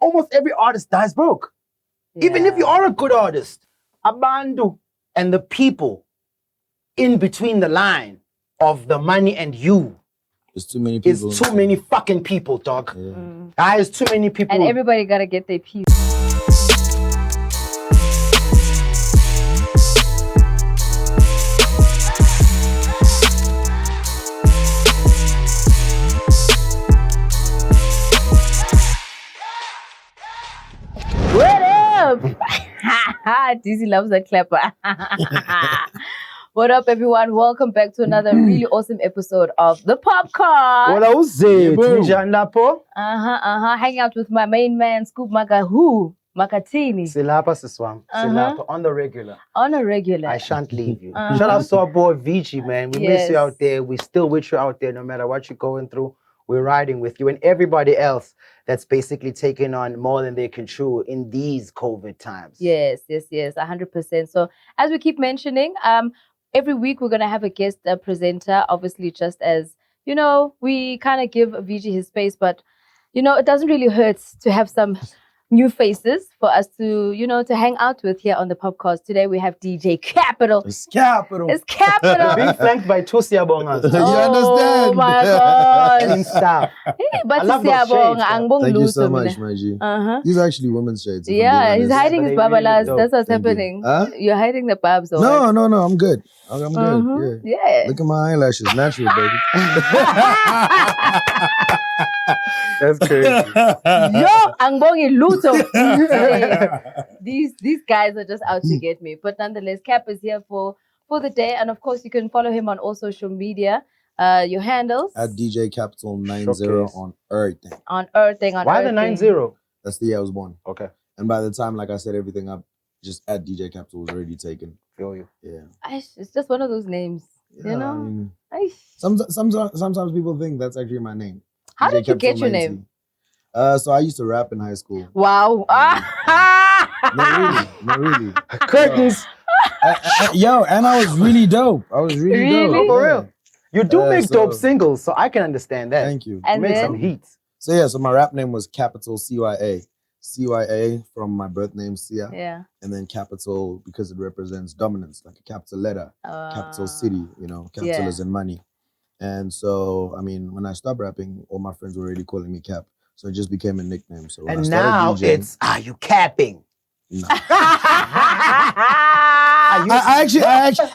almost every artist dies broke. Yeah. Even if you are a good artist. Abandu and the people in between the line of the money and you. There's too many people. It's too many fucking people, dog. Yeah. Guys, too many people. And everybody gotta get their piece. What up? DC loves that clapper. What up, everyone? Welcome back to another really awesome episode of the POPcast. What else? Hanging out with my main man, Scoop Makhathini. Silapa Siswam. Silapa on the regular. On a regular. I shan't leave you. Shout out to our boy Vigi, man. We miss you out there. We still with you out there, no matter what you're going through. We're riding with you and everybody else that's basically taking on more than they can chew in these COVID times. Yes, 100%. So as we keep mentioning, every week we're going to have a guest presenter, obviously just as, you know, we kind of give VG his space, but, you know, it doesn't really hurt to have some new faces for us to, you know, to hang out with here on the POPcast. Today we have DJ Capital. It's Capital. It's Capital. Being flanked by two Siyabongas. You understand? Oh my God. In staff. But I love those shades, Thank you so much, my G. These are actually women's shades. Yeah, he's hiding his babalas. Really That's what's Thank happening. you. Huh? You're hiding the babs. No, I'm good. I'm good. Yeah. Look at my eyelashes. Natural, baby. That's crazy. Yo, Angbongi Luto. These guys are just out to get me. But nonetheless, Cap is here for the day. And of course, you can follow him on all social media. Your handles? At DJ Capital 90 on everything. Why the 90? That's the year I was born. Okay. And by the time, like I set everything up, just at DJ Capital was already taken. Feel you. Yeah. It's just one of those names. Yeah, you know? I mean, sometimes people think that's actually my name. How DJ did you Capital get your 90. name? So I used to rap in high school. Wow. Not really. Curtains. Yo, and I was really dope. Really? dope. No, for real. You do make so- dope singles, so I can understand that. Thank you. And You make then? some heat. So yeah, so my rap name was Capital CYA. CYA from my birth name, Sia. Yeah. And then Capital because it represents dominance, like a capital letter. Capital city, you know, capital is in money. And so, I mean, when I stopped rapping, all my friends were already calling me Cap. So it just became a nickname. So when And I started now DJing, it's, you capping? no. I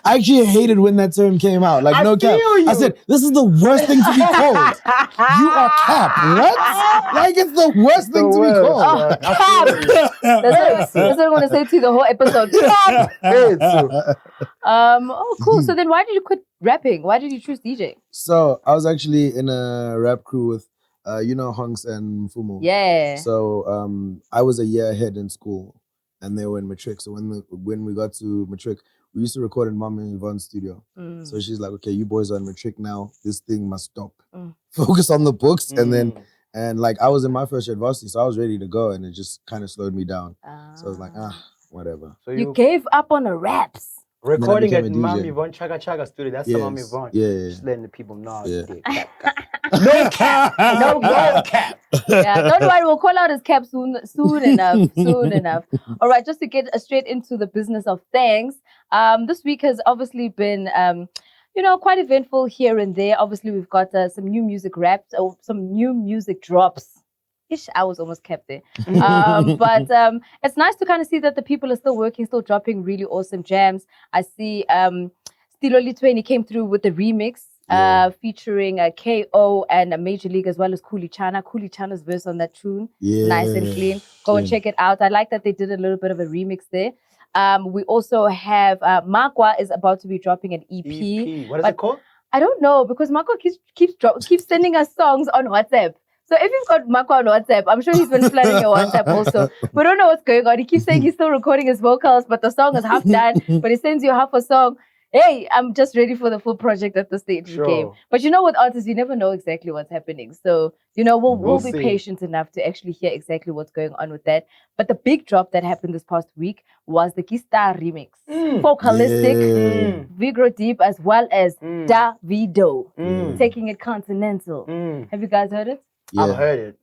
actually hated when that term came out. Like, no cap. feel you. I said, this is the worst thing to be called. You are Cap. What? Like, it's the worst thing to be called. Oh, Cap. That's what I'm going to say to you the whole episode. Cap. Oh, cool. So then why did you quit rapping? Why did you choose DJ? So I was actually in a rap crew with, you know, Hunks and Fumo. Yeah. So I was a year ahead in school, and they were in matric. So when we got to matric, we used to record in Mom and Yvonne's studio. So she's like, okay, you boys are in matric now. This thing must stop. Focus on the books. And like I was in my first year at varsity, so I was ready to go, and it just kind of slowed me down. So I was like, whatever. So you gave up on the raps. Recording became at a Mom DJ. Yvonne Chaga studio. That's Yes. the Mom Yvonne. Yeah. Just letting the people know. Yeah. No cap. No cap. Yeah, don't worry, we'll call out his Cap soon enough. All right, just to get straight into the business of things. This week has obviously been, you know, quite eventful here and there. Obviously, we've got some new music raps, or some new music drops. I was almost kept there. But it's nice to kind of see that the people are still working, still dropping really awesome jams. I see Stiloli 20 came through with the remix featuring KO and Major League as well as Chana's verse on that tune. Yeah. Nice and clean. Go and check it out. I like that they did a little bit of a remix there. We also have Makwa is about to be dropping an EP. What is it called? I don't know, because Makwa keeps sending us songs on WhatsApp. So if you've got Makwa on WhatsApp, I'm sure he's been flooding your WhatsApp also. We don't know what's going on. He keeps saying he's still recording his vocals, but the song is half done. But he sends you half a song. Hey, I'm just ready for the full project at the stage we came. But you know, with artists, you never know exactly what's happening. So, you know, we'll be patient enough to actually hear exactly what's going on with that. But the big drop that happened this past week was the Kista remix. Vocalistic, Vigro Deep, as well as Davido, taking it continental. Have you guys heard it? Yeah. I've heard it.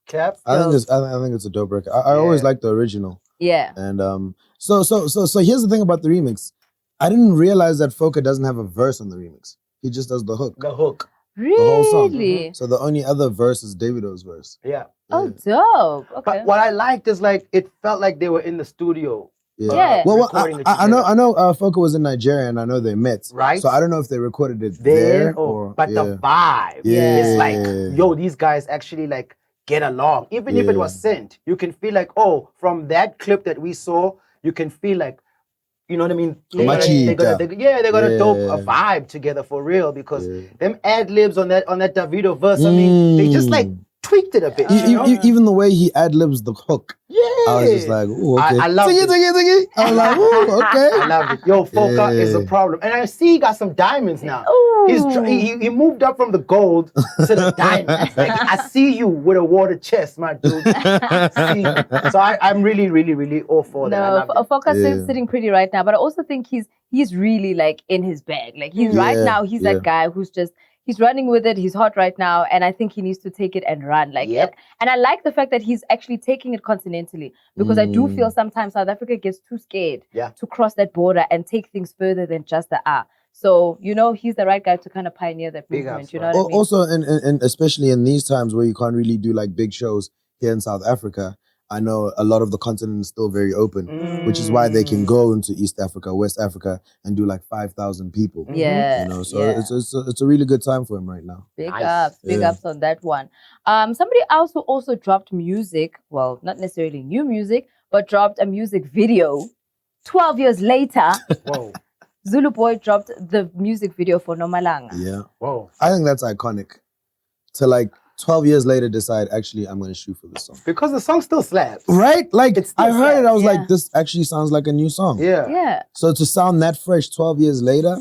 Cap. I think it's a dope record. I always liked the original. Yeah. And so here's the thing about the remix. I didn't realize that Foka doesn't have a verse on the remix. He just does the hook. The hook. Really? The whole song. So the only other verse is Davido's verse. Yeah. Oh, dope. Okay. But what I liked is like it felt like they were in the studio. Yeah. Well, I know Foka was in Nigeria and I know they met. Right. So I don't know if they recorded it there or. But the vibe is like, yo, these guys actually like get along. Even if it was sent, you can feel like, oh, from that clip that we saw, you can feel like, you know what I mean? They got a dope vibe together for real because them ad libs on that Davido verse, I mean, they just like tweaked it a bit. Even the way he ad libs the hook. Yeah. I was just like, ooh, okay. I love it. I was like, ooh, okay. I love it. Yo, Foka is a problem. And I see he got some diamonds now. He moved up from the gold to the diamonds. Like, I see you with a water chest, my dude. So I'm really, really, really all for that. No, Foka is sitting pretty right now, but I also think he's really like in his bag. Like he's right now, he's that guy who's just he's running with it. He's hot right now, and I think he needs to take it and run. Like, and I like the fact that he's actually taking it continentally because I do feel sometimes South Africa gets too scared to cross that border and take things further than just the So, you know, he's the right guy to kind of pioneer that movement. You know what I mean? Also, and especially in these times where you can't really do like big shows here in South Africa, I know a lot of the continent is still very open, which is why they can go into East Africa, West Africa, and do like 5,000 people. Yeah, you know, so it's a really good time for him right now. Big ups on that one. Somebody else who also dropped music, well, not necessarily new music, but dropped a music video 12 years later. Whoa. Zulu Boy dropped the music video for Nomalanga. Yeah. Whoa. I think that's iconic. To like 12 years later decide, actually, I'm going to shoot for this song. Because the song still slaps. Right? Like, I heard it, I was yeah. like, this actually sounds like a new song. Yeah. Yeah. So to sound that fresh 12 years later.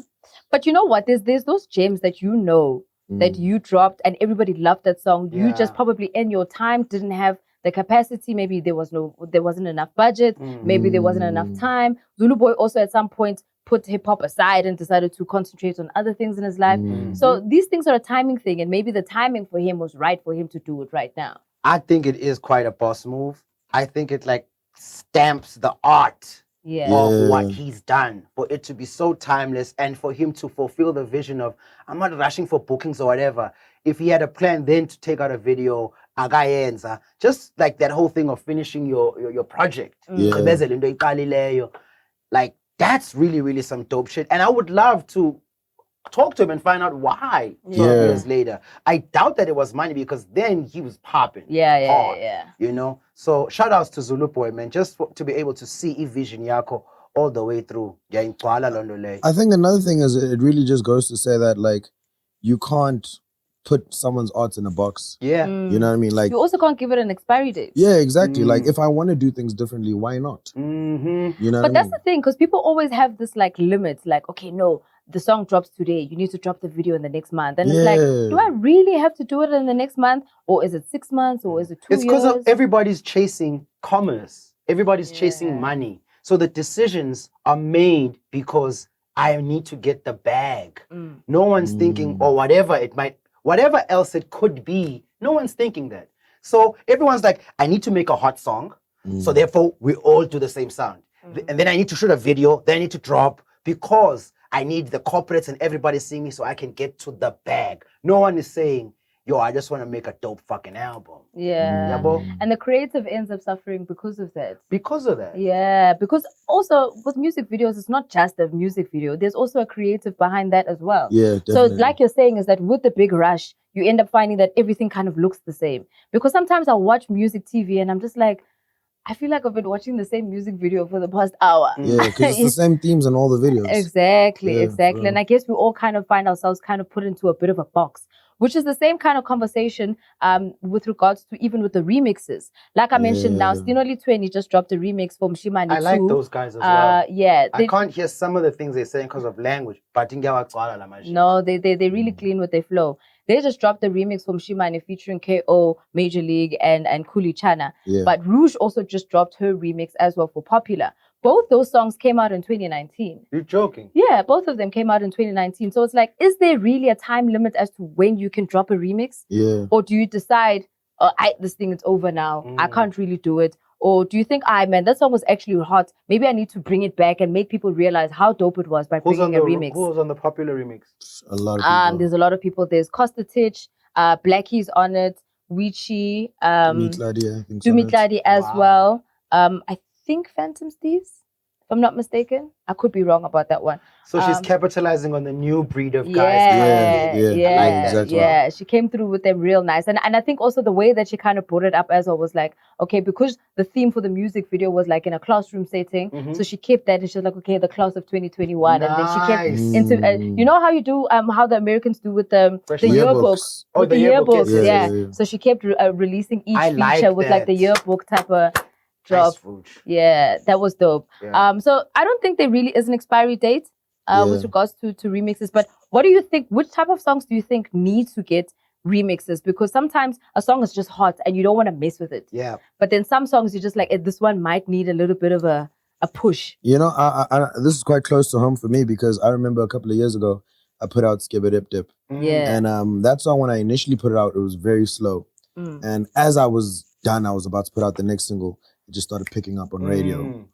But you know what? There's those gems that you know that you dropped and everybody loved that song. You just probably in your time didn't have the capacity. Maybe there wasn't enough budget. Maybe there wasn't enough time. Zulu Boy also at some point put hip-hop aside and decided to concentrate on other things in his life. So these things are a timing thing, and maybe the timing for him was right for him to do it right now. I think it is quite a boss move. I think it like stamps the art of what he's done, for it to be so timeless and for him to fulfill the vision of, I'm not rushing for bookings or whatever. If he had a plan then to take out a video, just like that whole thing of finishing your project. Like, that's really, really some dope shit. And I would love to talk to him and find out why 12 years later. I doubt that it was money because then he was popping. Yeah. You know? So shout outs to Zulu Boy, man, just to be able to see Vision Yako all the way through. I think another thing is it really just goes to say that, like, you can't put someone's art in a box. Yeah. You know what I mean? Like, you also can't give it an expiry date. Yeah, exactly. Like, if I want to do things differently, why not? You know But that's the thing, because people always have this like limit, like, okay, no, the song drops today, you need to drop the video in the next month. And it's like, do I really have to do it in the next month? Or is it 6 months? Or is it 2 years? It's because everybody's chasing commerce. Everybody's chasing money. So the decisions are made because I need to get the bag. No one's thinking, or whatever else it could be, no one's thinking that. So everyone's like, I need to make a hot song. So therefore, we all do the same sound. And then I need to shoot a video. Then I need to drop because I need the corporates and everybody seeing me so I can get to the bag. No one is saying, yo, I just want to make a dope fucking album. Yeah. And the creative ends up suffering because of that. Because of that. Yeah. Because also with music videos, it's not just a music video. There's also a creative behind that as well. Yeah, definitely. So like you're saying is that with the big rush, you end up finding that everything kind of looks the same. Because sometimes I watch music TV and I'm just like, I feel like I've been watching the same music video for the past hour. Yeah, because it's the same themes in all the videos. Exactly. And I guess we all kind of find ourselves kind of put into a bit of a box, which is the same kind of conversation with regards to even with the remixes. Like I mentioned now, Stinoli 20 just dropped a remix for Mshimani 2. I like those guys as well. Yeah. I can't hear some of the things they're saying because of language. But no, they really clean with their flow. They just dropped the remix from Mshimani featuring KO, Major League, and Kuli Chana. Yeah. But Rouge also just dropped her remix as well for Popular. Both those songs came out in 2019. You're joking? Yeah, both of them came out in 2019. So it's like, is there really a time limit as to when you can drop a remix? Yeah. Or do you decide, this thing is over now. I can't really do it. Or do you think, man, that song was actually hot. Maybe I need to bring it back and make people realize how dope it was by bringing a remix. Who's on the popular remix? A lot of people. There's a lot of people. There's Costa Titch, Blackie's on it, Weechi, Dumitladi as well. I think Phantom Steves, if I'm not mistaken. I could be wrong about that one. So she's capitalizing on the new breed of guys. Yeah. She came through with them real nice. And I think also the way that she kind of brought it up as well was like, okay, because the theme for the music video was like in a classroom setting. So she kept that and she was like, okay, the class of 2021. Nice. And then she kept into, you know how you do, how the Americans do with the yearbooks. Oh, with the yearbooks. Yeah. So she kept releasing each feature with like the yearbook type of drop. Yeah, that was dope. Yeah. So I don't think there really is an expiry date with regards to remixes. But what do you think? Which type of songs do you think need to get remixes? Because sometimes a song is just hot and you don't want to mess with it. Yeah. But then some songs you just like, this one might need a little bit of a push. You know, I this is quite close to home for me because I remember a couple of years ago I put out Skibba Dip Dip. Yeah. And that song, when I initially put it out, it was very slow. And as I was done, I was about to put out the next single. It just started picking up on radio.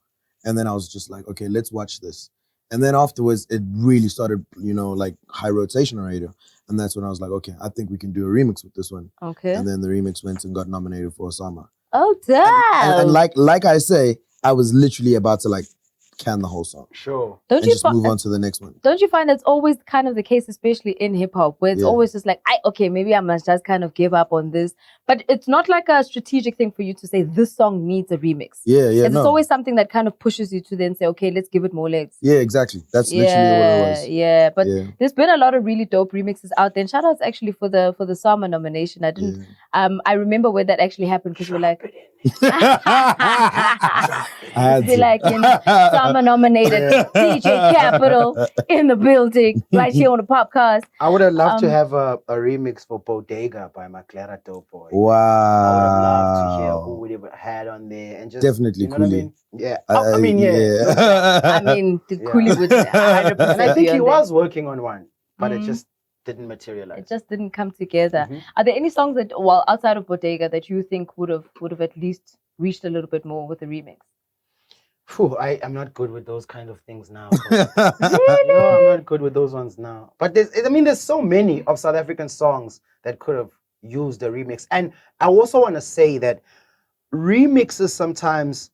And then I was just like, okay, let's watch this. And then afterwards, it really started, you know, like high rotation on radio. And that's when I was like, okay, I think we can do a remix with this one. Okay. And then the remix went and got nominated for a SAMRO. Oh, damn. And like I say, I was literally about to like can the whole song. Sure. And just move on to the next one. Don't you find that's always kind of the case, especially in hip hop, where it's always just like, okay, maybe I must just kind of give up on this. But it's not like a strategic thing for you to say this song needs a remix. Yeah. It's always something that kind of pushes you to then say, okay, let's give it more legs. Yeah, exactly. That's literally what it was. Yeah, but there's been a lot of really dope remixes out there. And shout outs actually for the SAMRO nomination. I didn't I remember when that actually happened because we're like I had be like, you know, SAMRO nominated DJ Capital in the building right here on the POPcast. I would have loved to have a remix for Bodega by Makhathini Dope Boy. Wow. I would have loved to hear who would have had on there and just definitely you know what I Kuli. mean? Yeah. I mean, yeah. I mean, the Kuli would 100%. And I think he was working on one, but it just didn't materialize. It just didn't come together. Are there any songs that, well, outside of Bodega, that you think would have at least reached a little bit more with the remix? Phew, I'm not good with those kind of things now. Really? No, I'm not good with those ones now. But there's so many of South African songs that could have used a remix. And I also want to say that remixes sometimes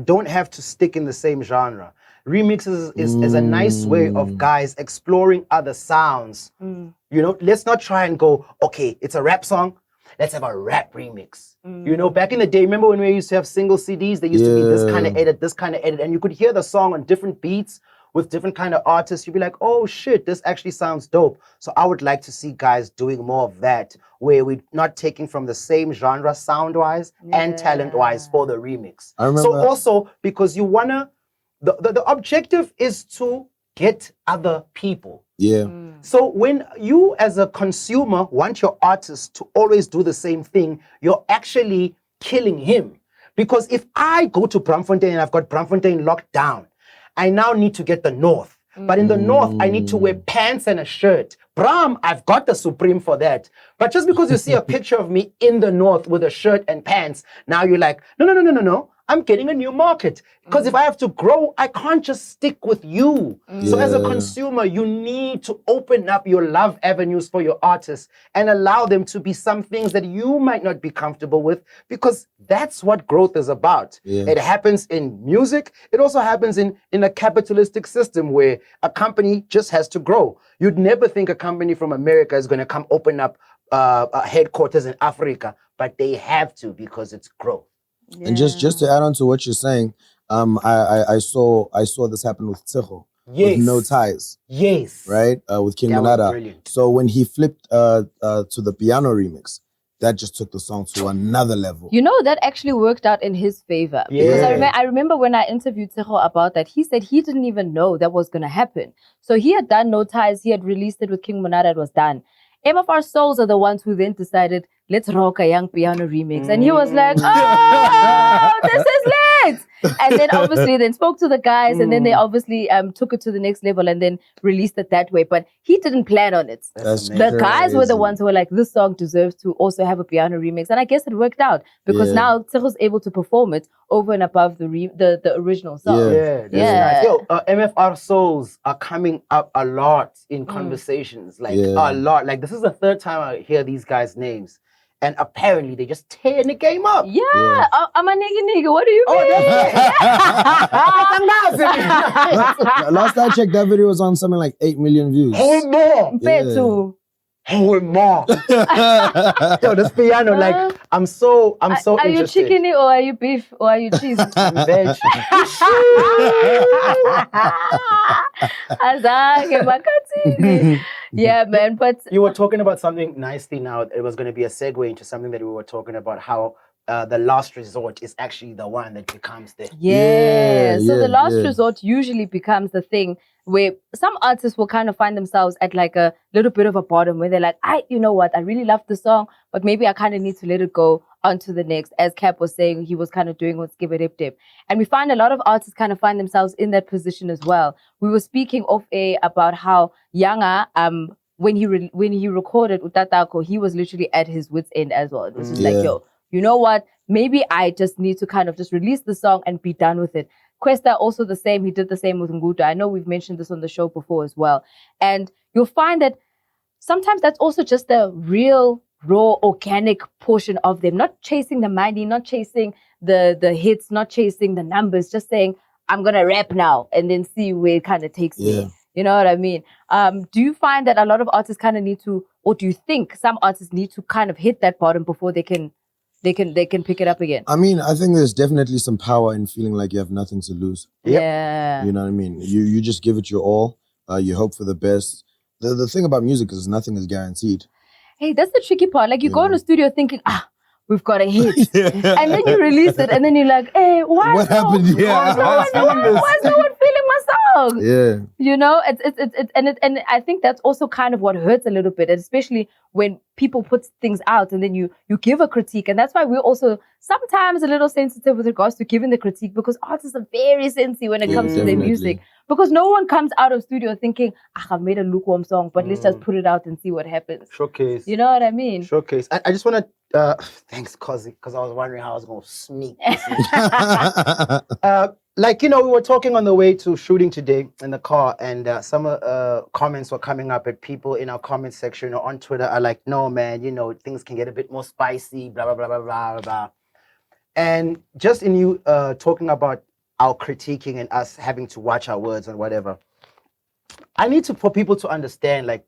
don't have to stick in the same genre. Remixes is a nice way of guys exploring other sounds. You know, let's not try and go, okay, it's a rap song, let's have a rap remix. You know, back in the day, remember when we used to have single CDs? They used to be this kind of edit, and you could hear the song on different beats with different kind of artists. You'd be like, oh shit, this actually sounds dope. So I would like to see guys doing more of that, where we're not taking from the same genre sound-wise and talent-wise for the remix. I remember. So also, because you wanna, the objective is to get other people. Yeah. So when you as a consumer want your artist to always do the same thing, you're actually killing him. Because if I go to Braamfontein and I've got Braamfontein locked down, I now need to get the North. But in the North, I need to wear pants and a shirt. Braam, I've got the Supreme for that. But just because you see a picture of me in the North with a shirt and pants, now you're like, no. I'm getting a new market. Because if I have to grow, I can't just stick with you. So as a consumer, you need to open up your love avenues for your artists and allow them to be some things that you might not be comfortable with, because that's what growth is about. It happens in music. It also happens in a capitalistic system where a company just has to grow. You'd never think a company from America is going to come open up headquarters in Africa, but they have to because it's growth. Yeah. And just to add on to what you're saying, I saw this happen with Tsecho. Yes. With No Ties. Yes. Right? With King That was Monada. brilliant. So when he flipped to the piano remix, that just took the song to another level. You know, that actually worked out in his favor. Because I remember when I interviewed Tsecho about that, he said he didn't even know that was going to happen. So he had done No Ties, he had released it with King Monada, it was done. MFR Souls are the ones who then decided, let's rock a young piano remix. And he was like, oh, this is right. And then obviously then spoke to the guys and then they obviously took it to the next level and then released it that way. But he didn't plan on it. That's The guys were the crazy. ones who were like, this song deserves to also have a piano remix. And I guess it worked out because now Tsego's able to perform it over and above the original song. Yeah, that's nice. Yo, MFR souls are coming up a lot in conversations, like a lot. Like this is the third time I hear these guys' names, and apparently they just tearing the game up. Yeah. I'm a nigga. What do you mean? Last I checked, that video was on something like 8 million views. Hold more. Hold more. Yo, this piano, like I'm so Are interested. you chicken or are you beef or are you cheese? I'm veg. Azange, Makhathini. Yeah, man. But You were talking about something nicely now. It was going to be a segue into something that we were talking about, how the last resort is actually the one that becomes the... So the last resort usually becomes the thing where some artists will kind of find themselves at like a little bit of a bottom where they're like, you know what, I really love the song, but maybe I kind of need to let it go on to the next. As Cap was saying, he was kind of doing with Skip It Dip Dip. And we find a lot of artists kind of find themselves in that position as well. We were speaking off air about how Yanga, when he recorded Utatako, he was literally at his wit's end as well. It was just like, yo, you know what? Maybe I just need to kind of just release the song and be done with it. Questa also the same. He did the same with Nguta. I know we've mentioned this on the show before as well. And you'll find that sometimes that's also just the real, raw, organic portion of them. Not chasing the money, not chasing the hits, not chasing the numbers, just saying, I'm going to rap now and then see where it kind of takes me. You know what I mean? Do you find that a lot of artists kind of need to, or do you think some artists need to kind of hit that bottom before they can pick it up again? I mean, I think there's definitely some power in feeling like you have nothing to lose. Yeah. You know what I mean? You just give it your all. You hope for the best. The thing about music is nothing is guaranteed. Hey, that's the tricky part. Like you go in the studio thinking, we've got a hit. And then you release it and then you're like, hey, what happened? Why is no one feeling my song? Yeah. You know, and I think that's also kind of what hurts a little bit, especially when people put things out and then you give a critique. And that's why we're also sometimes a little sensitive with regards to giving the critique, because artists are very sensitive when it comes to their music. Because no one comes out of studio thinking, I've made a lukewarm song, but let's just put it out and see what happens. Showcase. You know what I mean? Showcase. I just want to, thanks, Cosy, because I was wondering how I was going to sneak this in. Like, you know, we were talking on the way to shooting today in the car, and some comments were coming up, at people in our comment section or on Twitter are like, no, man, you know, things can get a bit more spicy, blah, blah, blah, blah, blah, blah. And just in you talking about our critiquing and us having to watch our words and whatever, I need for people to understand, like,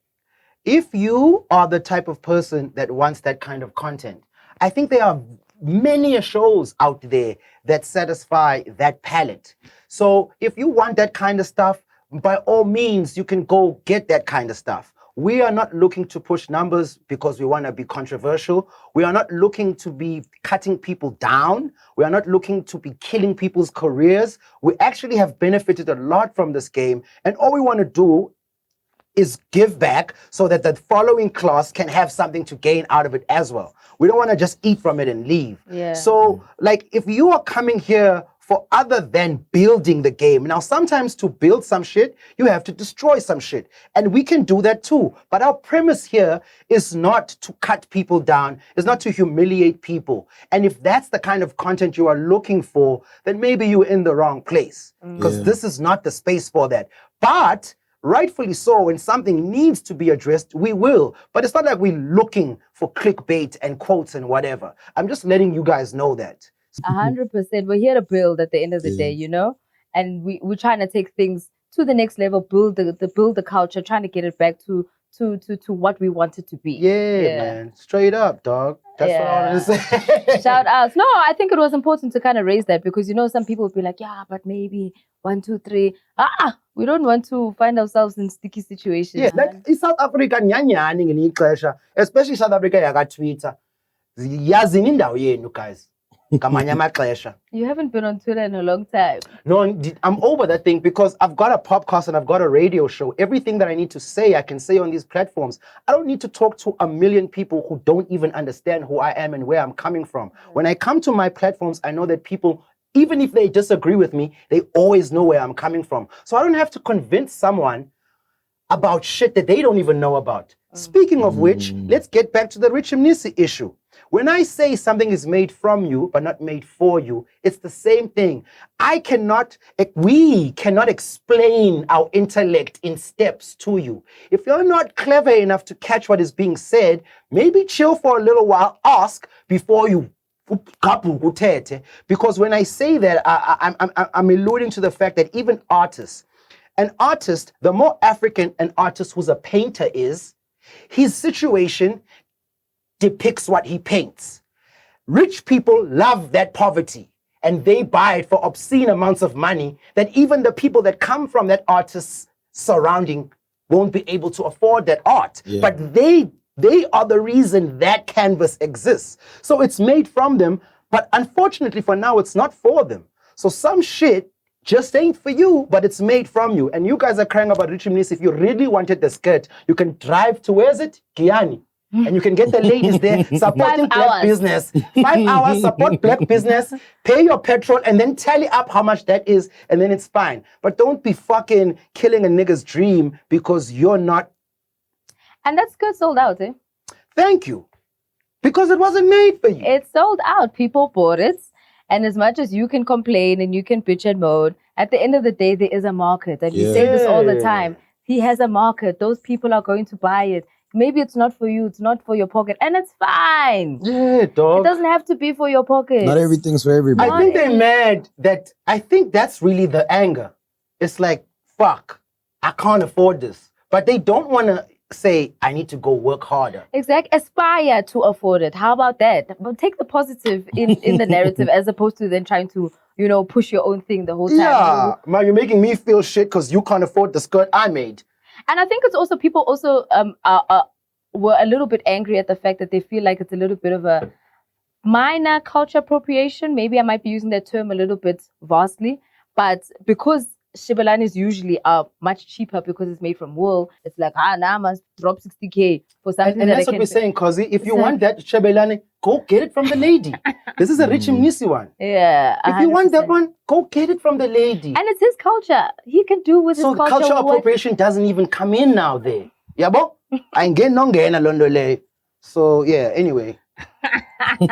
if you are the type of person that wants that kind of content, I think there are many shows out there that satisfy that palette. So if you want that kind of stuff, by all means, you can go get that kind of stuff. We are not looking to push numbers because we want to be controversial. We are not looking to be cutting people down. We are not looking to be killing people's careers. We actually have benefited a lot from this game. And all we want to do is give back so that the following class can have something to gain out of it as well. We don't want to just eat from it and leave. Yeah. So, like, if you are coming here for other than building the game, now sometimes to build some shit, you have to destroy some shit. And we can do that too. But our premise here is not to cut people down, is not to humiliate people. And if that's the kind of content you are looking for, then maybe you're in the wrong place. Because this is not the space for that. But rightfully so, when something needs to be addressed, we will. But it's not like we're looking for clickbait and quotes and whatever. I'm just letting you guys know that. 100%. We're here to build at the end of the day, you know? And we're trying to take things to the next level, build the culture, trying to get it back to what we want it to be. Yeah, man. Straight up, dog. That's what I want to say. Shout outs. No, I think it was important to kind of raise that, because, you know, some people would be like, yeah, but maybe 1, 2, 3. We don't want to find ourselves in sticky situations. Yeah, like in South Africa, nyanyani ngelinye ixesha, especially South Africa yaka-Twitter. Yazini indawo yenu, guys. Ngamanye amaxesha. You haven't been on Twitter in a long time. No, I'm over that thing, because I've got a podcast and I've got a radio show. Everything that I need to say, I can say on these platforms. I don't need to talk to a million people who don't even understand who I am and where I'm coming from. When I come to my platforms, I know that people even if they disagree with me, they always know where I'm coming from. So I don't have to convince someone about shit that they don't even know about. Speaking of which, let's get back to the Rich Amnesia issue. When I say something is made from you, but not made for you, it's the same thing. We cannot explain our intellect in steps to you. If you're not clever enough to catch what is being said, maybe chill for a little while, ask before you. Because when I say that, I'm alluding to the fact that even an artist, the more African an artist who's a painter is, his situation depicts what he paints. Rich people love that poverty and they buy it for obscene amounts of money that even the people that come from that artist's surrounding won't be able to afford that art. Yeah. But they are the reason that canvas exists. So it's made from them, but unfortunately for now, it's not for them. So some shit just ain't for you, but it's made from you. And you guys are crying about Rich Amnesia. If you really wanted the skirt, you can drive to, where is it? Guyana. And you can get the ladies there supporting black business. 5 hours, support black business, pay your petrol, and then tally up how much that is, and then it's fine. But don't be fucking killing a nigga's dream because you're not. And that skirt sold out, eh? Thank you. Because it wasn't made for you. It sold out. People bought it. And as much as you can complain and you can bitch and moan, at the end of the day, there is a market. And we say this all the time. He has a market. Those people are going to buy it. Maybe it's not for you. It's not for your pocket. And it's fine. Yeah, dog. It doesn't have to be for your pocket. Not everything's for everybody. I think they're mad that, I think that's really the anger. It's like, fuck, I can't afford this. But they don't want to say, I need to go work harder. Exactly. Aspire to afford it. How about that? But take the positive in the narrative as opposed to then trying to, push your own thing the whole time. Yeah, man, you're making me feel shit because you can't afford the skirt I made. And I think it's also, people also were a little bit angry at the fact that they feel like it's a little bit of a minor culture appropriation. Maybe I might be using that term a little bit vastly, but because Shibalanis usually are much cheaper because it's made from wool. It's like, now I must drop 60K for something. And that's what we're saying, Kozi. If you want that Shibelani, go get it from the lady. This is a Rich Amnesia one. Yeah. 100%. If you want that one, go get it from the lady. And it's his culture. He can do with his culture. So culture appropriation doesn't even come in now there. Yeah, bo? I ain't getting no Londole. So yeah, anyway. You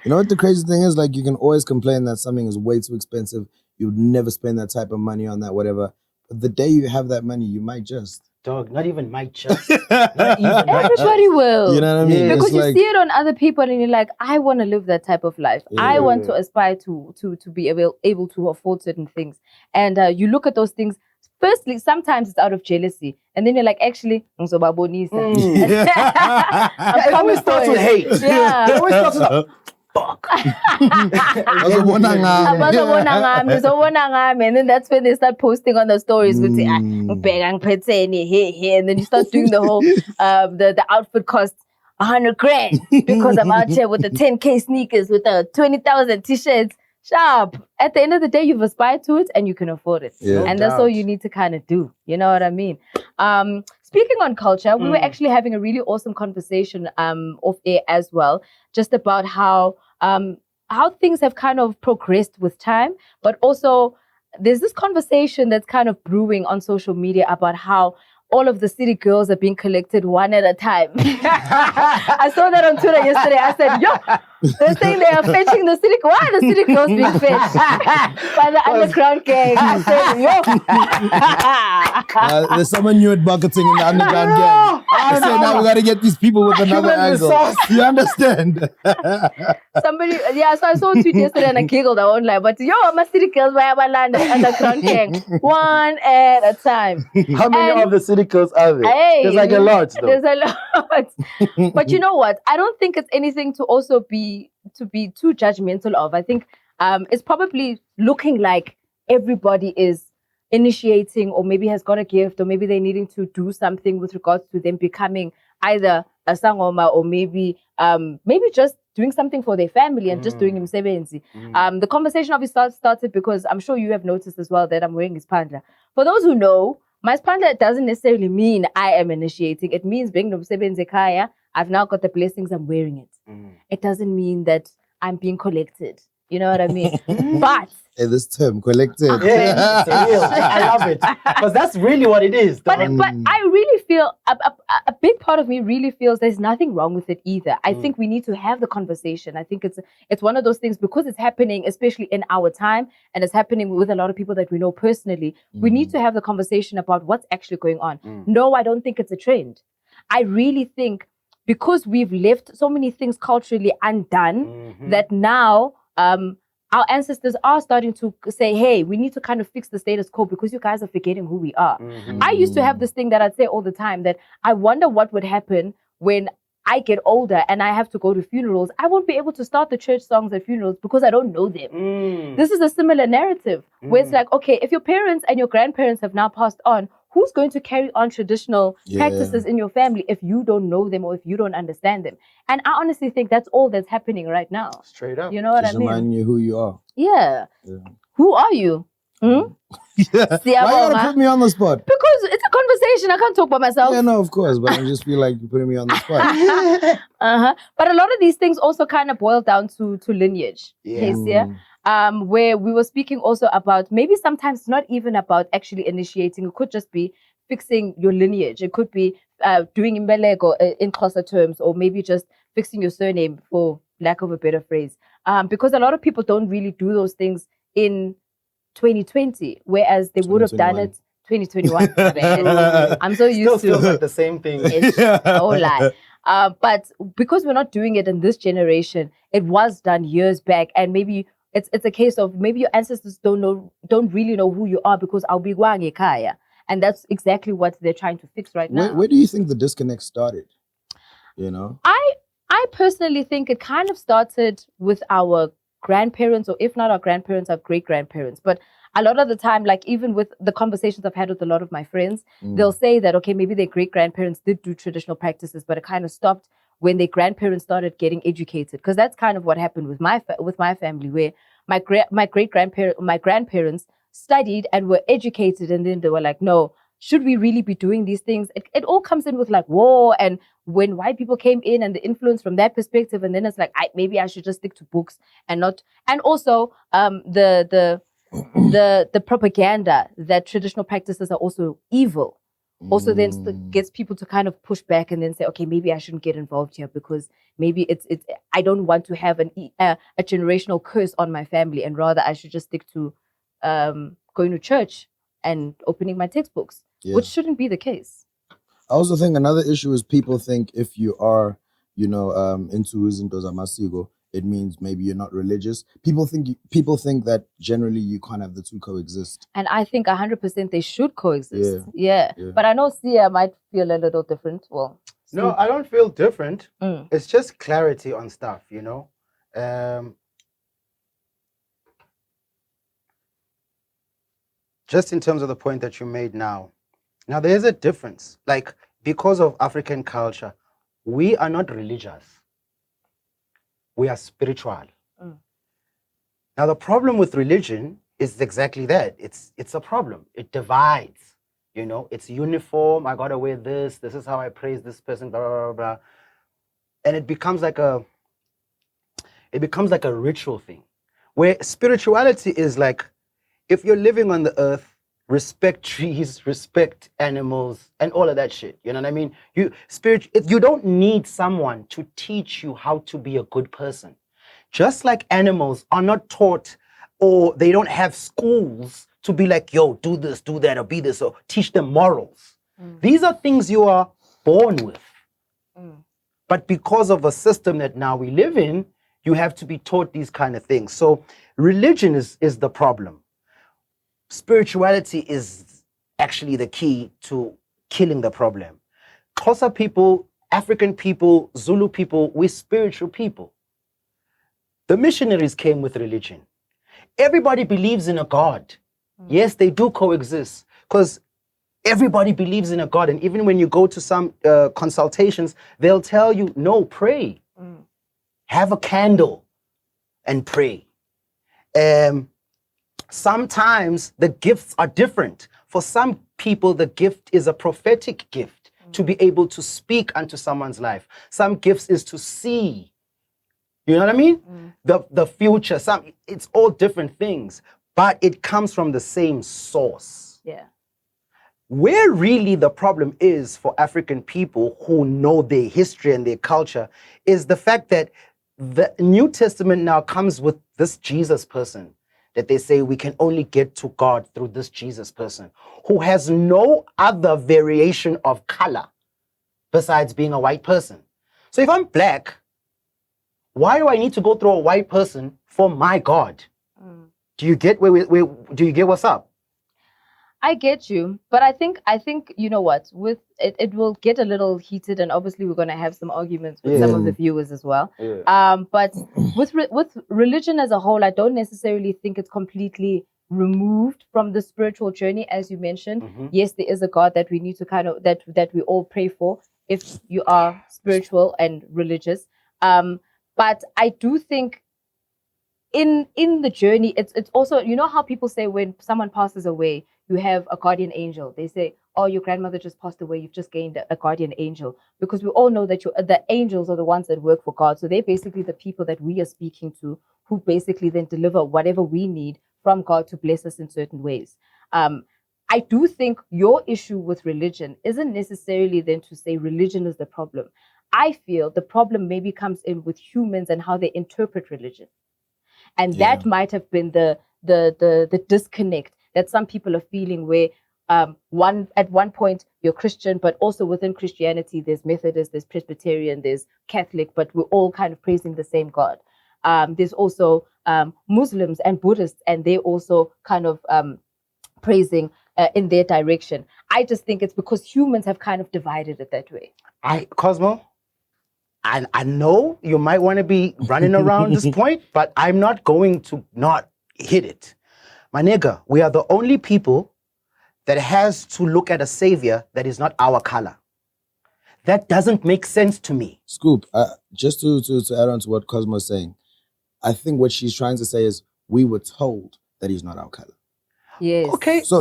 know what the crazy thing is? Like, you can always complain that something is way too expensive. You would never spend that type of money on that, whatever. But the day you have that money, you might just. Dog, not even might just. Everybody will. You know what I mean? Yeah. Because you see it on other people and you're like, I want to live that type of life. Yeah. I want to aspire to be able to afford certain things. And you look at those things. Firstly, sometimes it's out of jealousy. And then you're like, actually, it always starts with hate. Yeah. It always starts with fuck. And then that's when they start posting on the stories and then you start doing the whole the outfit costs 100 grand because I'm out here with the 10K sneakers with the 20,000 t-shirts. Sharp. At the end of the day, you've aspired to it and you can afford it. Yeah. And that's all you need to kind of do. You know what I mean? Speaking on culture, we were actually having a really awesome conversation off air as well, just about how things have kind of progressed with time, but also there's this conversation that's kind of brewing on social media about how all of the city girls are being collected one at a time. I saw that on Twitter yesterday. I said, yo, they're saying they are fetching the city. Why are the city girls being fetched? By the underground gang. I said, yo. There's someone new at bucketing in the underground gang. I said, now we got to get these people with another angle. You understand? Somebody, so I saw a tweet yesterday and I giggled. I won't lie. But yo, my city girls, why am I landing underground gang? One at a time. How many of the city girls are there? Hey, there's like a lot, though. There's a lot. But you know what? I don't think it's anything to also be too judgmental of. I think it's probably looking like everybody is initiating or maybe has got a gift or maybe they're needing to do something with regards to them becoming either a sangoma or maybe just doing something for their family and just doing msebenzi. The conversation obviously started because I'm sure you have noticed as well that I'm wearing ispandla. For those who know, my ispandla doesn't necessarily mean I am initiating. It means being nomsebenzi ekhaya. I've now got the blessings, I'm wearing it. It doesn't mean that I'm being collected. You know what I mean? But Hey, this term, collected. Yeah, it's real. I love it. Because that's really what it is. But I really feel, a big part of me really feels there's nothing wrong with it either. I think we need to have the conversation. I think it's one of those things, because it's happening, especially in our time, and it's happening with a lot of people that we know personally. We need to have the conversation about what's actually going on. No, I don't think it's a trend. I really think because we've left so many things culturally undone, that now our ancestors are starting to say, hey, we need to kind of fix the status quo because you guys are forgetting who we are. I used to have this thing that I'd say all the time, that I wonder what would happen when I get older and I have to go to funerals. I won't be able to start the church songs at funerals because I don't know them. This is a similar narrative where it's like, okay, if your parents and your grandparents have now passed on, who's going to carry on traditional practices in your family if you don't know them or if you don't understand them? And I honestly think that's all that's happening right now. Straight up. You know what I mean? Remind you who you are. Yeah. Who are you? Why you gotta put me on the spot? Because it's a conversation. I can't talk by myself. Yeah, no, of course. But I just feel like you're putting me on the spot. But a lot of these things also kind of boil down to lineage. Where we were speaking also about maybe sometimes it's not even about actually initiating. It could just be fixing your lineage. It could be doing imbeleko in Xhosa terms, or maybe just fixing your surname, for lack of a better phrase. Because a lot of people don't really do those things in 2020, whereas they would have done it 2021. I'm so used still to feels like the same thing. It's no lie. But because we're not doing it in this generation, it was done years back, and maybe it's a case of maybe your ancestors don't really know who you are because I'll be kaya. And that's exactly what they're trying to fix right now. Where do you think the disconnect started? You know? I personally think it kind of started with our grandparents, or if not our grandparents, our great-grandparents. But a lot of the time, like even with the conversations I've had with a lot of my friends, they'll say that, okay, maybe their great-grandparents did do traditional practices, but it kind of stopped when their grandparents started getting educated. Because that's kind of what happened with my family, where my grandparents studied and were educated, and then they were like, no, should we really be doing these things? It all comes in with like war, and when white people came in and the influence from that perspective, and then it's like, maybe I should just stick to books and not, and also the propaganda that traditional practices are also evil. Also then gets people to kind of push back and then say, okay, maybe I shouldn't get involved here because maybe it's I don't want to have a generational curse on my family, and rather I should just stick to going to church and opening my textbooks, which shouldn't be the case. I also think another issue is people think if you are, into izinto zamasiko, it means maybe you're not religious. People think that generally you can't have the two coexist. And I think 100% they should coexist. Yeah. But I know Sia might feel a little different. Well, no, I don't feel different. It's just clarity on stuff, Just in terms of the point that you made now. Now, there's a difference. Like, because of African culture, we are not religious. We are spiritual. Now, the problem with religion is exactly that. It's a problem. It divides. It's uniform. I gotta wear this. This is how I praise this person. Blah blah blah blah. And it becomes like a ritual thing, where spirituality is like, if you're living on the earth, respect trees, respect animals, and all of that shit. You know what I mean? You don't need someone to teach you how to be a good person. Just like animals are not taught, or they don't have schools to be like, yo, do this, do that, or be this, or teach them morals. These are things you are born with. But because of a system that now we live in, you have to be taught these kind of things. So religion is the problem. Spirituality is actually the key to killing the problem. Xhosa people, African people, Zulu people, we're spiritual people. The missionaries came with religion. Everybody believes in a God. Yes, they do coexist, because everybody believes in a God. And even when you go to some consultations, they'll tell you, no, pray. Have a candle and pray. Sometimes the gifts are different. For some people, the gift is a prophetic gift, to be able to speak unto someone's life. Some gifts is to see You know what I mean? The future, it's all different things, but it comes from the same source. Yeah. Where really the problem is for African people who know their history and their culture is the fact that the New Testament now comes with this Jesus person that they say we can only get to God through this Jesus person who has no other variation of color besides being a white person. So if I'm black, why do I need to go through a white person for my God? Do you get do you get what's up? I get you, but I think you know what, with it will get a little heated, and obviously we're going to have some arguments with some of the viewers as well. But with religion as a whole, I don't necessarily think it's completely removed from the spiritual journey, as you mentioned. Yes, there is a God that we need to kind of that we all pray for if you are spiritual and religious. But I do think in the journey, it's also, you know how people say when someone passes away, you have a guardian angel. They say, oh, your grandmother just passed away, you've just gained a guardian angel. Because we all know that the angels are the ones that work for God. So they're basically the people that we are speaking to, who basically then deliver whatever we need from God to bless us in certain ways. I do think your issue with religion isn't necessarily then to say religion is the problem. I feel the problem maybe comes in with humans and how they interpret religion. And that might have been the disconnect that some people are feeling, where at one point you're Christian, but also within Christianity there's Methodist, there's Presbyterian, there's Catholic, but we're all kind of praising the same God. There's also Muslims and Buddhists, and they're also kind of praising in their direction. I just think it's because humans have kind of divided it that way. Cosmo, I know you might want to be running around this point, but I'm not going to not hit it. My nigga, we are the only people that has to look at a savior that is not our color. That doesn't make sense to me. Scoop, just to add on to what Cosmo's saying, I think what she's trying to say is we were told that he's not our color. Yes. Okay. So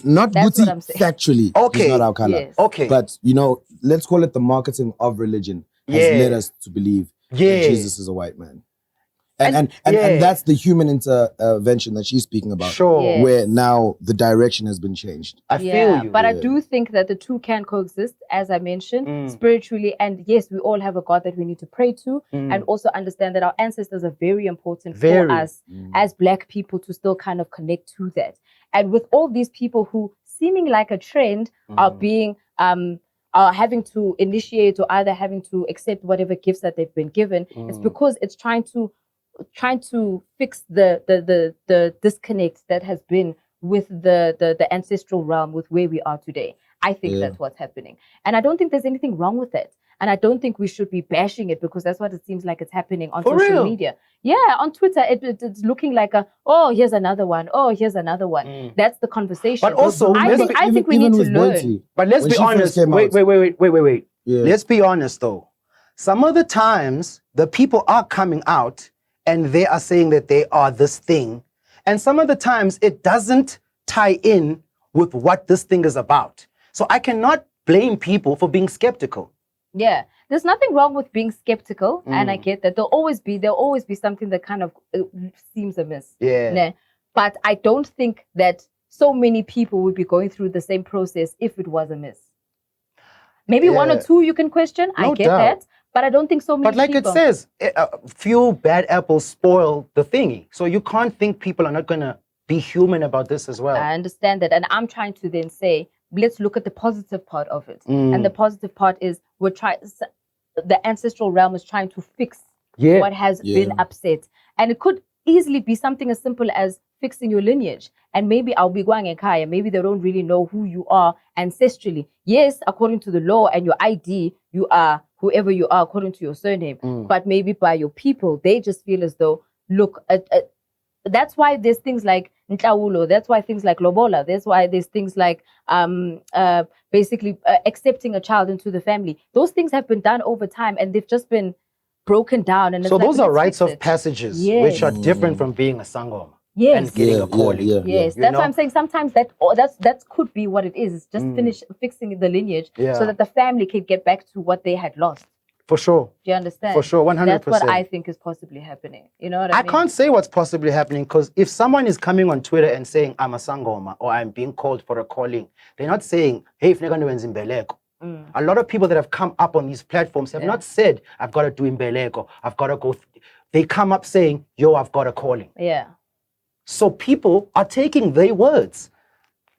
not That's Guti what I'm saying. factually Okay. is not our color. Yes. Okay. But, you know, let's call it the marketing of religion has led us to believe that Jesus is a white man. And that's the human intervention that she's speaking about. Sure. Yes. Where now the direction has been changed. I feel you. But I do think that the two can coexist, as I mentioned, spiritually. And yes, we all have a God that we need to pray to, and also understand that our ancestors are very important for us as Black people to still kind of connect to that. And with all these people who, seeming like a trend, are being are having to initiate or either having to accept whatever gifts that they've been given, it's because it's trying to fix the disconnect that has been with the ancestral realm with where we are today. I think that's what's happening. And I don't think there's anything wrong with it. And I don't think we should be bashing it, because that's what it seems like it's happening on social media. Yeah, on Twitter, it's looking like here's another one. Oh, here's another one. That's the conversation. But also, I think we need to learn. But let's be honest. Wait. Yeah. Let's be honest, though. Some of the times, the people are coming out and they are saying that they are this thing. And some of the times, it doesn't tie in with what this thing is about. So I cannot blame people for being skeptical. Yeah, there's nothing wrong with being skeptical, and I get that. There'll always be something that kind of seems amiss. Yeah. Nah. But I don't think that so many people would be going through the same process if it was amiss. Maybe one or two you can question. No I get doubt. that. But I don't think so many But like people. it says, few bad apples spoil the thingy. So you can't think people are not going to be human about this as well. I understand that. And I'm trying to then say, let's look at the positive part of it. And the positive part is the ancestral realm is trying to fix what has been upset. And it could easily be something as simple as fixing your lineage. And maybe I'll be going and Kaya, maybe they don't really know who you are ancestrally. Yes, according to the law and your ID, you are whoever you are according to your surname. But maybe by your people, they just feel as though, look, that's why there's things like Ntlawulo, that's why things like Lobola, that's why there's things like basically accepting a child into the family. Those things have been done over time and they've just been broken down. And so those are rites of passages, which are different from being a sangoma. Yes. And getting a calling. Yes, that's what I'm saying. Sometimes that could be what it is. It's just fixing the lineage so that the family can get back to what they had lost. For sure. Do you understand? For sure, 100%. That's what I think is possibly happening. You know what I mean? I can't say what's possibly happening because if someone is coming on Twitter and saying, I'm a sangoma or I'm being called for a calling, they're not saying, hey, if you're going to do imbeleko. A lot of people that have come up on these platforms have not said, I've got to do imbeleko, I've got to go. They come up saying, yo, I've got a calling. Yeah. So people are taking their words.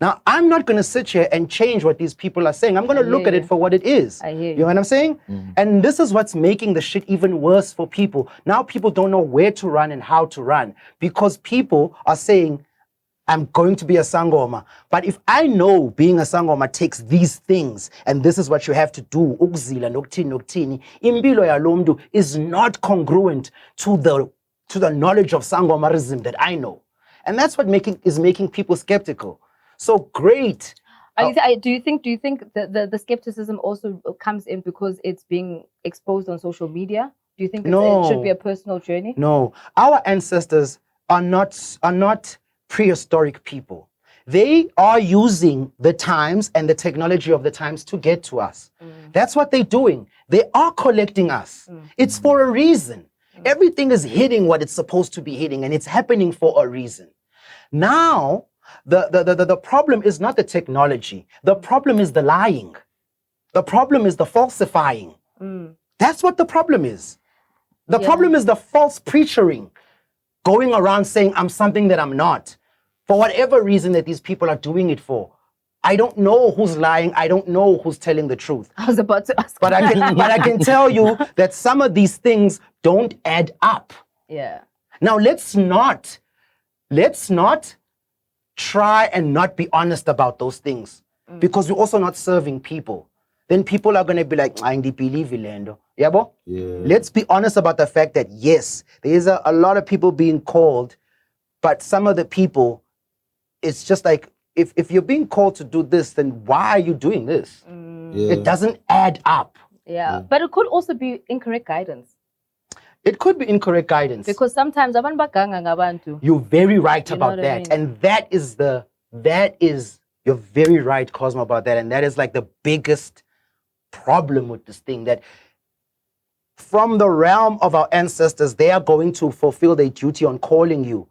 Now, I'm not going to sit here and change what these people are saying. I'm going to look at it for what it is. I hear you know what I'm saying? And this is what's making the shit even worse for people. Now people don't know where to run and how to run because people are saying, I'm going to be a sangoma. But if I know being a sangoma takes these things and this is what you have to do, ukuzila nokuthini, impilo yalo mntu is not congruent to the knowledge of sangomarism that I know. And that's what is making people skeptical. So great. Do you think the skepticism also comes in because it's being exposed on social media? Do you think it should be a personal journey? No. Our ancestors are not prehistoric people. They are using the times and the technology of the times to get to us. That's what they're doing. They are collecting us. It's for a reason. Everything is hitting what it's supposed to be hitting, and it's happening for a reason. Now, the problem is not the technology. The problem is the lying. The problem is the falsifying. That's what the problem is. The problem is the false preachering, going around saying I'm something that I'm not. For whatever reason that these people are doing it for. I don't know who's lying. I don't know who's telling the truth. I was about to ask. But I can tell you that some of these things don't add up. Yeah. Now let's not try and not be honest about those things because we're also not serving people. Then people are going to be like, I don't believe Lendo. Yabo? Yeah. Let's be honest about the fact that yes, there is a lot of people being called, but some of the people, it's just like, if you're being called to do this, then why are you doing this? Yeah. It doesn't add up. Yeah. But it could also be incorrect guidance. It could be incorrect guidance. Because sometimes you're very right You know about what I that. mean? And you're very right, Cosmo, about that. And that is like the biggest problem with this thing, that from the realm of our ancestors, they are going to fulfill their duty on calling you.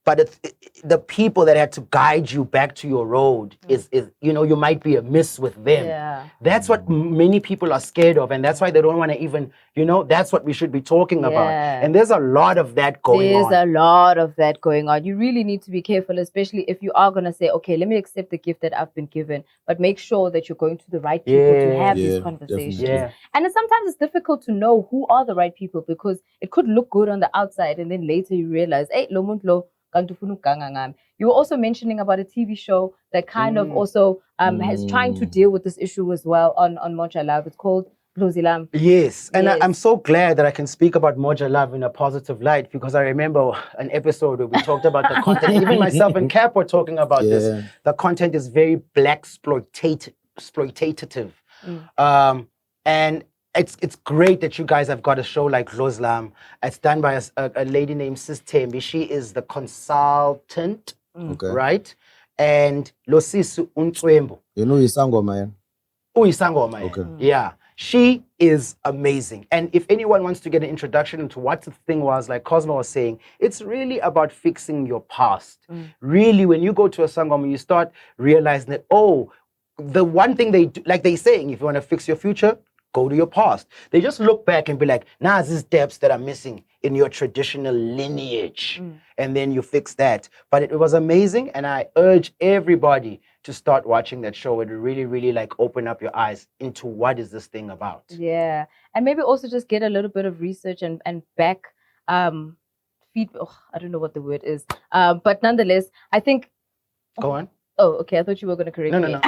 But the people that had to guide you back to your road is you might be amiss with them. Yeah. That's what many people are scared of. And that's why they don't want to even, that's what we should be talking about. And there's a lot of that going on. There's a lot of that going on. You really need to be careful, especially if you are going to say, okay, let me accept the gift that I've been given, but make sure that you're going to the right people to have these conversations. And sometimes it's difficult to know who are the right people because it could look good on the outside and then later you realize, hey, you were also mentioning about a TV show that kind of also has trying to deal with this issue as well on Mojo Love. It's called Lam. Yes, and I'm so glad that I can speak about Mojo Love in a positive light because I remember an episode where we talked about the content. Even myself and Cap were talking about this. The content is very black exploitative. And it's great that you guys have got a show like Lam. It's done by a lady named Sis Tembi. She is the consultant, right? And Losisu Untwembo. You know Isangoma, man. Isangoma. Okay. Yeah. She is amazing. And if anyone wants to get an introduction into what the thing was, like Cosmo was saying, it's really about fixing your past. Really, when you go to a Sangoma, you start realizing that, the one thing they do, like they saying, if you want to fix your future, go to your past. They just look back and be like, these depths that are missing in your traditional lineage. And then you fix that. But it was amazing. And I urge everybody to start watching that show. It will really, really like open up your eyes into what is this thing about. Yeah. And maybe also just get a little bit of research and back feedback. I don't know what the word is. But nonetheless, I think... Go on. Oh, okay. I thought you were going to correct me. No.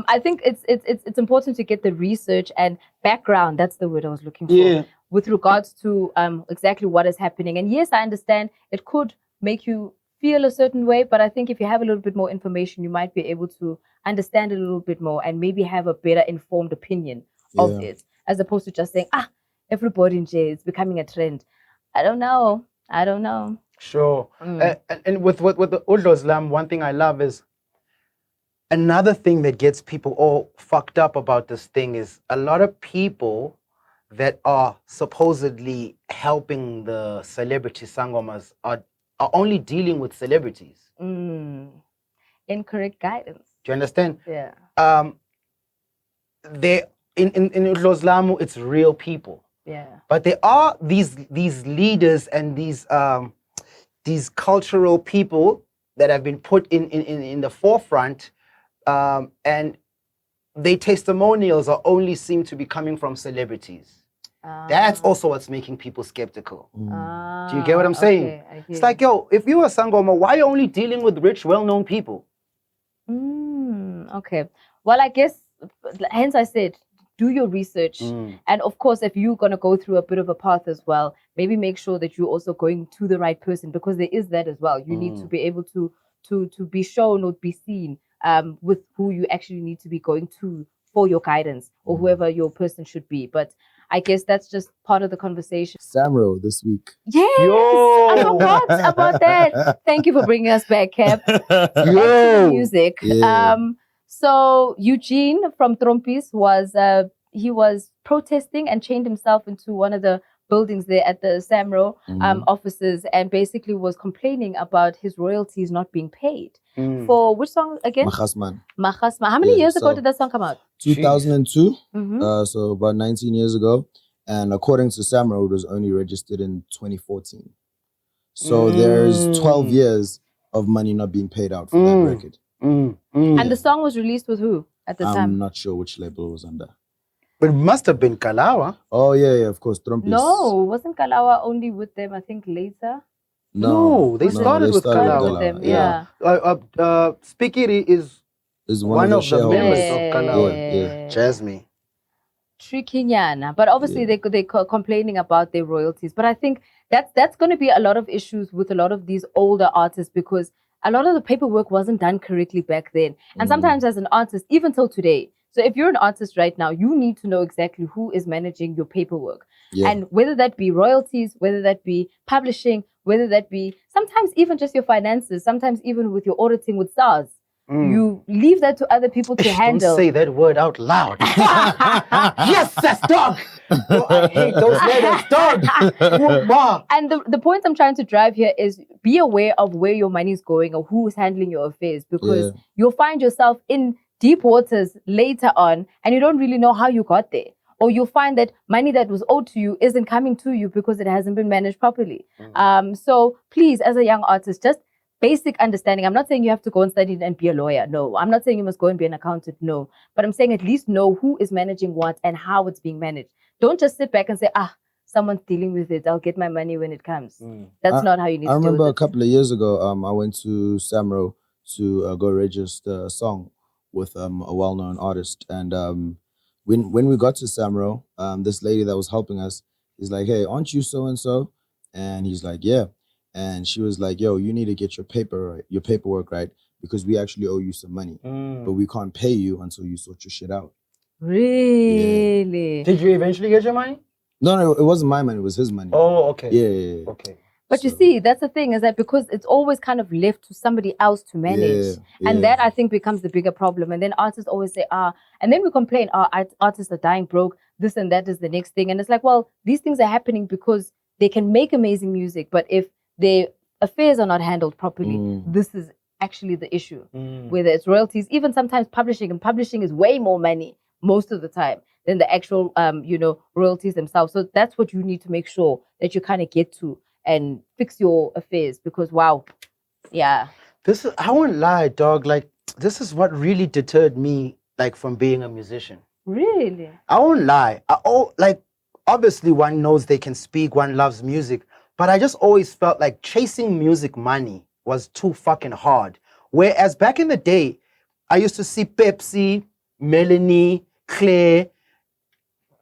I think it's important to get the research and background. That's the word I was looking for. With regards to exactly what is happening. And yes, I understand it could make you feel a certain way, but I think if you have a little bit more information, you might be able to understand it a little bit more and maybe have a better informed opinion of it, as opposed to just saying, everybody in jail is becoming a trend. I don't know. Sure. And with the Udloslam, one thing I love is another thing that gets people all fucked up about this thing is a lot of people that are supposedly helping the celebrity sangomas are only dealing with celebrities. Incorrect guidance. Do you understand? Yeah. They in Udlozlamu, it's real people. Yeah. But there are these leaders and these cultural people that have been put in the forefront, and their testimonials are only seem to be coming from celebrities. That's also what's making people skeptical. Do you get what I'm saying? Okay, It's like, yo, if you are Sangoma, why are you only dealing with rich, well-known people? Okay. Well, I guess, hence I said, do your research. And of course, if you're going to go through a bit of a path as well, maybe make sure that you're also going to the right person, because there is that as well. You need to be able to be shown or be seen with who you actually need to be going to for your guidance, or whoever your person should be. But I guess that's just part of the conversation. SAMRO this week. Yes, I forgot about that. Thank you for bringing us back, Cap. Back to the music. Yeah. So Eugene from Trompis was protesting and chained himself into one of the buildings there at the SAMRO offices, and basically was complaining about his royalties not being paid. For which song again? Makhasman. How many years ago did that song come out? 2002. So about 19 years ago. And according to SAMRO, it was only registered in 2014. So there's 12 years of money not being paid out for that record. And the song was released with who at the time? I'm not sure which label it was under. But it must have been Kalawa. Oh, yeah, of course. Trompis. No, wasn't Kalawa only with them, I think, later? No, they started with Kalawa. With them, yeah. Spikiri is one of the members of Kalawa. Yeah. Jasmine. Tricky nyana. But obviously they're complaining about their royalties. But I think that's going to be a lot of issues with a lot of these older artists, because a lot of the paperwork wasn't done correctly back then. And sometimes as an artist, even till today, so if you're an artist right now, you need to know exactly who is managing your paperwork. And whether that be royalties, whether that be publishing, whether that be sometimes even just your finances, sometimes even with your auditing with SARS. You leave that to other people to handle. Don't say that word out loud. Yes, that's dog. Oh, I hate those letters, dog. And the point I'm trying to drive here is be aware of where your money is going or who's handling your affairs, because you'll find yourself in deep waters later on and you don't really know how you got there. Or you'll find that money that was owed to you isn't coming to you because it hasn't been managed properly. So please, as a young artist, just basic understanding. I'm not saying you have to go and study and be a lawyer. No. I'm not saying you must go and be an accountant. No. But I'm saying at least know who is managing what and how it's being managed. Don't just sit back and say, someone's dealing with it. I'll get my money when it comes. That's not how you need to do it. I remember a couple of years ago, I went to SAMRO to go register a song with a well-known artist. And when we got to SAMRO, this lady that was helping us is like, hey, aren't you so-and-so? And he's like, yeah. And she was like, yo, you need to get your paperwork right, because we actually owe you some money. But we can't pay you until you sort your shit out. Really? Yeah. Did you eventually get your money? No, it wasn't my money. It was his money. Oh, okay. Yeah. Okay. But you see, that's the thing, is that because it's always kind of left to somebody else to manage. And that, I think, becomes the bigger problem. And then artists always say, and then we complain, artists are dying broke, this and that is the next thing. And it's like, well, these things are happening because they can make amazing music. But if their affairs are not handled properly, this is actually the issue. Whether it's royalties, even sometimes publishing, and publishing is way more money most of the time than the actual, royalties themselves. So that's what you need to make sure that you kind of get to and fix your affairs, because I won't lie, dog. Like, this is what really deterred me, like, from being a musician. Really? I won't lie. Obviously one knows they can speak, one loves music, but I just always felt like chasing music money was too fucking hard. Whereas back in the day, I used to see Pepsi, Melanie, Claire.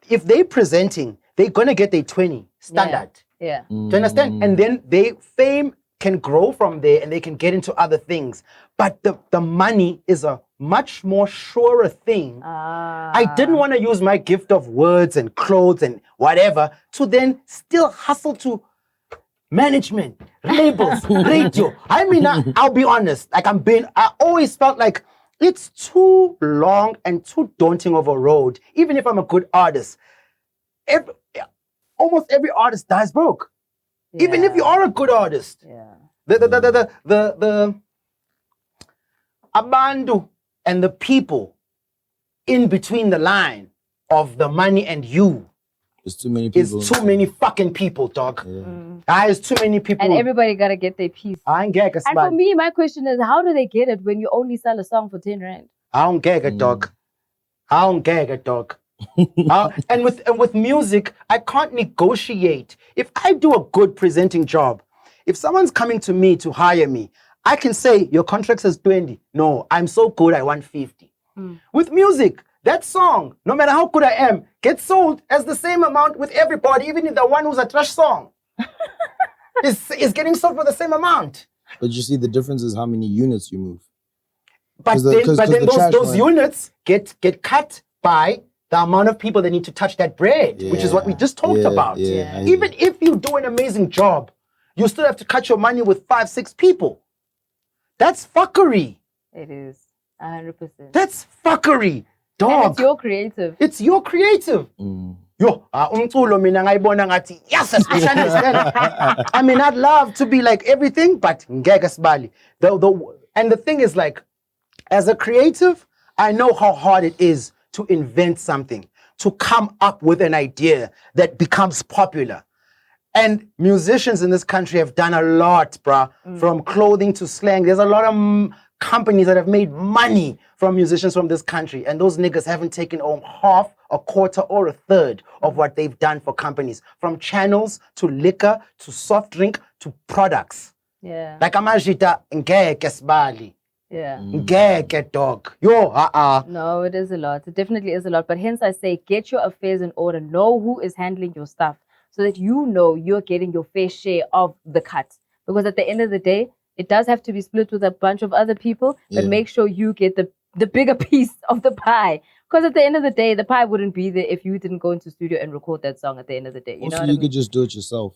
If they're presenting, they're gonna get their 20 standard. Yeah. Do you understand? And then their fame can grow from there and they can get into other things. But the money is a much more surer thing. I didn't want to use my gift of words and clothes and whatever to then still hustle to management, labels, radio. I mean, I'll be honest. Like, I always felt like it's too long and too daunting of a road, even if I'm a good artist. almost every artist dies broke. Even if you are a good artist. Yeah. The abandu and the people in between the line of the money and you. There's too many people. It's too many fucking people, dog. Yeah. It's too many people. And everybody gotta get their piece. I ain't get And for me, my question is, how do they get it when you only sell a song for 10 rand? I don't get it, dog. I don't get it, dog. And with music, I can't negotiate. If I do a good presenting job, if someone's coming to me to hire me, I can say your contract says 20. No, I'm so good, I want 50. With music, that song, no matter how good I am, gets sold as the same amount with everybody, even if the one who's a trash song is getting sold for the same amount. But you see, the difference is how many units you move. But then those units get cut by the amount of people that need to touch that bread, which is what we just talked about. Even if you do an amazing job, you still have to cut your money with 5-6 people. That's fuckery. It is 100%. That's fuckery, dog. And it's your creative. It's your creative. Yo, umculo mina ngayibona ngathi yes, especially I mean, I'd love to be like everything, but ngeke sibali. And the thing is, like, as a creative, I know how hard it is to invent something, to come up with an idea that becomes popular. And musicians in this country have done a lot, bruh, from clothing to slang. There's a lot of companies that have made money from musicians from this country, and those niggas haven't taken home half, a quarter, or a third of what they've done for companies, from channels to liquor to soft drink to products. Yeah. Like amajita ngeke sibali. Yeah. Ngeke dog. Yo, No, it is a lot. It definitely is a lot. But hence I say, get your affairs in order. Know who is handling your stuff so that you know you're getting your fair share of the cut. Because at the end of the day, it does have to be split with a bunch of other people, but make sure you get the bigger piece of the pie. Because at the end of the day, the pie wouldn't be there if you didn't go into studio and record that song at the end of the day. You know what I mean? could just do it yourself.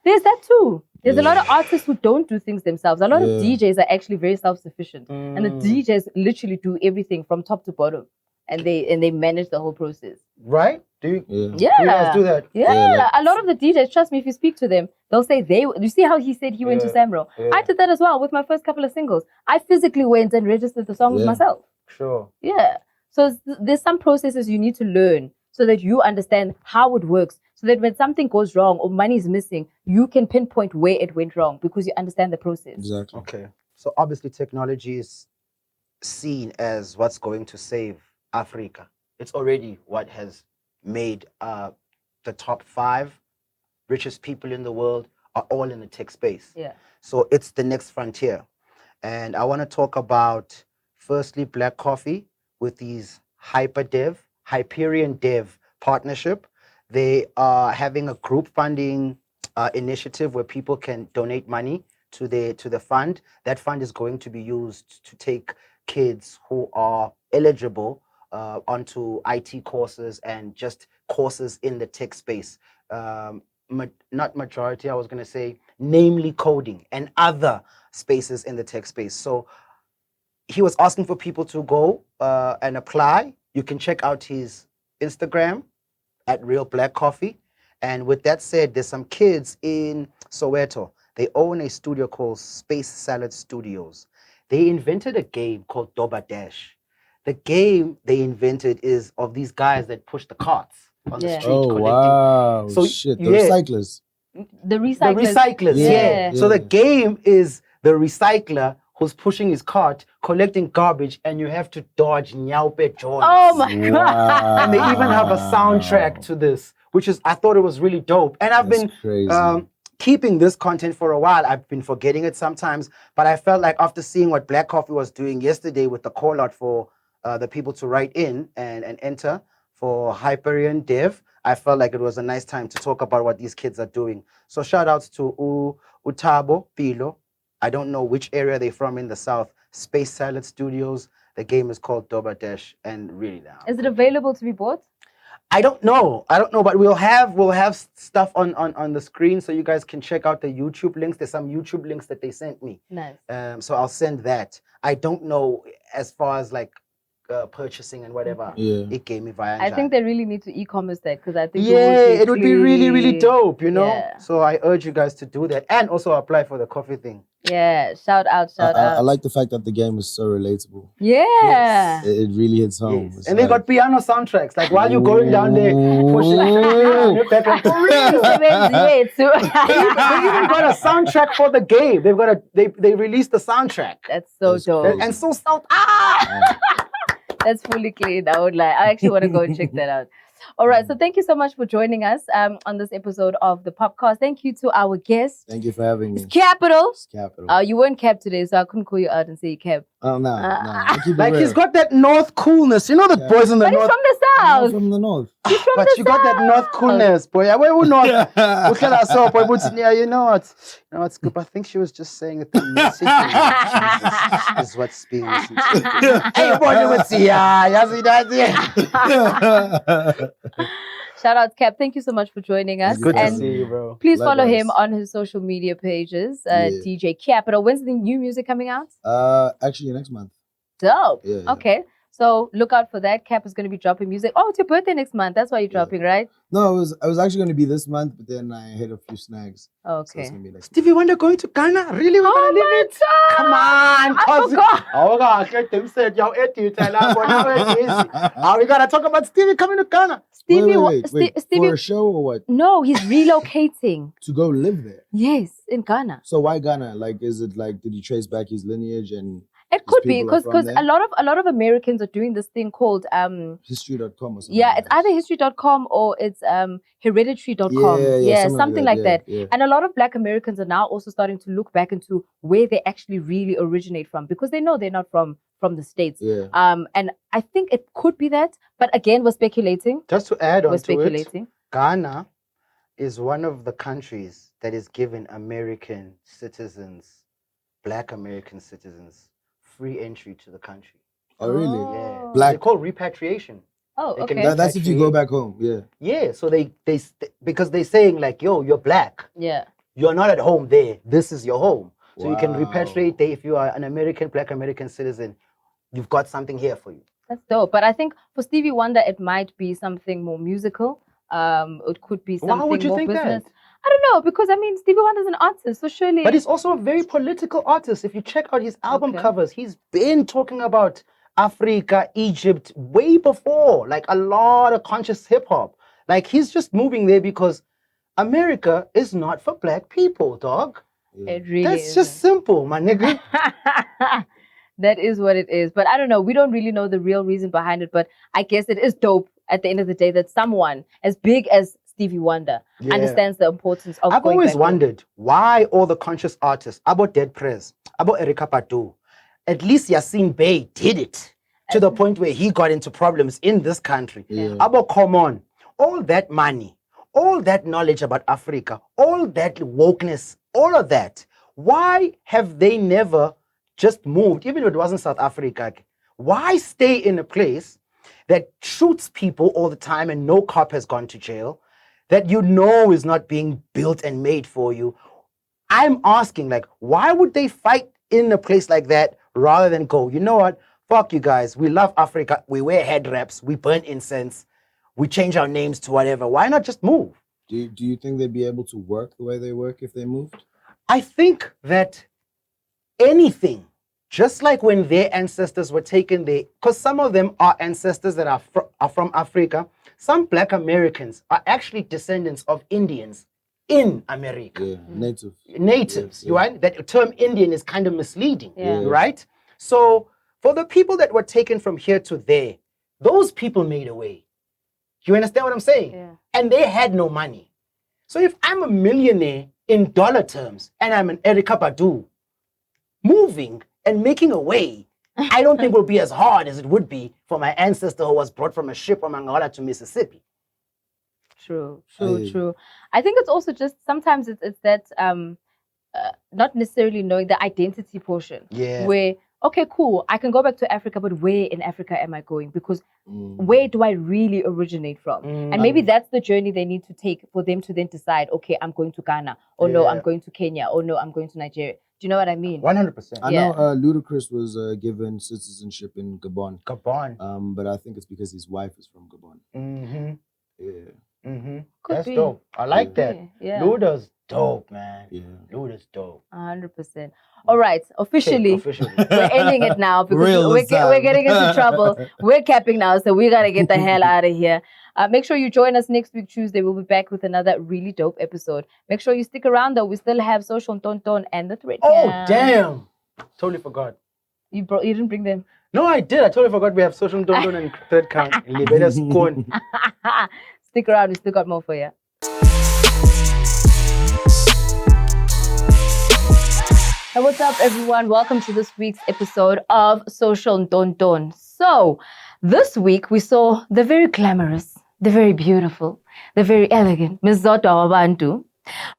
There's that too. There's a lot of artists who don't do things themselves. A lot of DJs are actually very self-sufficient. And the DJs literally do everything from top to bottom. And they manage the whole process. right? Do you? Yeah. Do you guys do that? Yeah, a lot of the DJs, trust me, if you speak to them, they'll say you see how he said he went to SAMRO? Yeah. I did that as well with my first couple of singles. I physically went and registered the songs myself. Sure. Yeah. So there's some processes you need to learn so that you understand how it works. So that when something goes wrong or money is missing, you can pinpoint where it went wrong because you understand the process. Exactly. Okay. So obviously technology is seen as what's going to save Africa. It's already what has made the top 5 richest people in the world are all in the tech space. Yeah. So it's the next frontier. And I want to talk about, firstly, Black Coffee with these Hyperion Dev partnership. They are having a group funding initiative where people can donate money to the fund. That fund is going to be used to take kids who are eligible onto IT courses and just courses in the tech space. Not majority, I was going to say, namely coding and other spaces in the tech space. So he was asking for people to go and apply. You can check out his Instagram at Real Black Coffee. And with that said, there's some kids in Soweto. They own a studio called Space Salad Studios. They invented a game called Doba Dash. The game they invented is of these guys that push the carts on the street collecting. Wow. So, shit, the yeah. recyclers. The recyclers. The recyclers, yeah. So the game is the recycler who's pushing his cart, collecting garbage, and you have to dodge nyaupe joints. Oh my God. Wow. And they even have a soundtrack to this, which is, I thought it was really dope. And I've That's been crazy. keeping this content for a while. I've been forgetting it sometimes, but I felt like after seeing what Black Coffee was doing yesterday with the call out for the people to write in and enter for Hyperion Dev, I felt like it was a nice time to talk about what these kids are doing. So shout outs to Utabo, Pilo. I don't know which area they're from in the South. Space Salad Studios. The game is called Doba Dash, and really now. Is it available to be bought? I don't know, but we'll have stuff on the screen so you guys can check out the YouTube links. There's some YouTube links that they sent me. Nice. So I'll send that. I don't know as far as like purchasing and whatever. Yeah. It gave me via. I think they really need to e-commerce that because I think it would be really, really dope, you know? Yeah. So I urge you guys to do that and also apply for the coffee thing. Yeah, shout out. I like the fact that the game is so relatable. Yeah. It really hits home. Yes. It's And they got piano soundtracks. Like while you're going down there, pushing for real. They even got a soundtrack for the game. They released the soundtrack. That's so dope. crazy. And so sound That's fully clean. I would like. I actually want to go and check that out. All right. So thank you so much for joining us on this episode of the Popcast. Thank you to our guest. Thank you for having me. It's Capital. It's Capital. You weren't Cap today, so I couldn't call you out and say you Cap. Oh, no. like he's got that North coolness. You know the boys in the But he's North. from the I'm South. from the North. He's from But the you got that North coolness, boy. Where we North? Yeah, you know what, Scoop? I think she was just saying that the message is what's being listened to. Hey, boy, you would see, Shout out, Cap. Thank you so much for joining us. Good to And see you, bro. please follow Likewise. him on his social media pages, Yeah. DJ Capital. When's the new music coming out? Actually, next month. Dope. Yeah. Okay. So look out for that. Cap is going to be dropping music. Oh, it's your birthday next month. That's why you're dropping, right? No, I was actually going to be this month, but then I hit a few snags. So it's Okay. going to be next Stevie Wonder going to Ghana? Really? We're Oh gonna leave my it? Come on, I cause forgot. oh gosh, let them say yo we gotta talk about Stevie coming to Ghana. Stevie, Wait. Stevie, For a show or what? no, he's relocating. To go live there. Yes, in Ghana. So why Ghana? Like, is it like, did he trace back his lineage and It could be people are because from there? a lot of Americans are doing this thing called history.com or something? yeah, like it's that? either history.com or it's hereditary.com. Yeah, something like that. Yeah. And a lot of Black Americans are now also starting to look back into where they actually really originate from because they know they're not from the States. Yeah. And I think it could be that, but again, we're speculating. Just to add on We're to it, speculating. Ghana is one of the countries that is giving American citizens, Black American citizens, free entry to the country. Oh, really? Yeah. Black- They call repatriation. Oh, They can okay. That's if you go back home. Yeah. Yeah, so because they're saying like, yo, you're Black. Yeah. You're not at home there. This is your home. So you can Wow. repatriate there if you are an American, Black American citizen. You've got something here for you. That's dope. But I think for Stevie Wonder, it might be something more musical. It could be something Why would you more think business. that? I don't know because I mean Stevie Wonder's an artist, so surely. But he's also a very political artist. If you check out his album Okay. covers, he's been talking about Africa, Egypt way before, like a lot of conscious hip hop. Like he's just moving there because America is not for Black people, dog. It really That's is. just simple, my nigga. That is what it is. But I don't know. We don't really know the real reason behind it. But I guess it is dope at the end of the day that someone as big as Stevie Wonder Yeah. understands the importance of I've going always back home. wondered why all the conscious artists, about Dead Prez, about Erykah Badu, at least Yassine Bey did it to the point where he got into problems in this country. Yeah. About come on, all that money, all that knowledge about Africa, all that wokeness, all of that. Why have they never just moved, even if it wasn't South Africa? Why stay in a place that shoots people all the time and no cop has gone to jail, that you know is not being built and made for you? I'm asking, like, why would they fight in a place like that rather than go, you know what, fuck you guys, we love Africa, we wear head wraps, we burn incense, we change our names to whatever. Why not just move? Do you think they'd be able to work the way they work if they moved? I think that anything, just like when their ancestors were taken there, because some of them are ancestors that are from Africa, some Black Americans are actually descendants of Indians in America. Yeah, native. Natives, Yeah. right? That term Indian is kind of misleading, Yeah. right? So for the people that were taken from here to there, those people made a way. You understand what I'm saying? Yeah. And they had no money. So if I'm a millionaire in dollar terms and I'm an Erykah Badu, moving and making a way, I don't think will be as hard as it would be for my ancestor who was brought from a ship from Angola to Mississippi. True. Aye. I think it's also just sometimes it's that not necessarily knowing the identity portion. Yeah. Where okay, cool, I can go back to Africa, but where in Africa am I going? Because Mm. where do I really originate from? And maybe that's the journey they need to take for them to then decide, okay, I'm going to Ghana, or no, I'm Yeah. going to Kenya, or no, I'm going to Nigeria. Do you know what I mean? 100%. I know Ludacris was given citizenship in Gabon. But I think it's because his wife is from Gabon. Mm-hmm. Yeah. Mm-hmm. Could That's be. dope. I like that. Yeah. Luda's dope, man. Yeah. Luda's dope. 100%. All right, officially, Officially. we're ending it now because Real we're time. getting into trouble. We're capping now, so we got to get the hell out of here. Make sure you join us next week, Tuesday. We'll be back with another really dope episode. Make sure you stick around, though. We still have Social Tonton and the Thread Oh, Cam. damn. Totally forgot. You didn't bring them? No, I did. I totally forgot we have Social Tonton and Thread Count. Stick around. We still got more for you. Hey, what's up, everyone? Welcome to this week's episode of Social Tonton. So, this week we saw the very glamorous, the very beautiful, the very elegant Ms. Zodwa Wabantu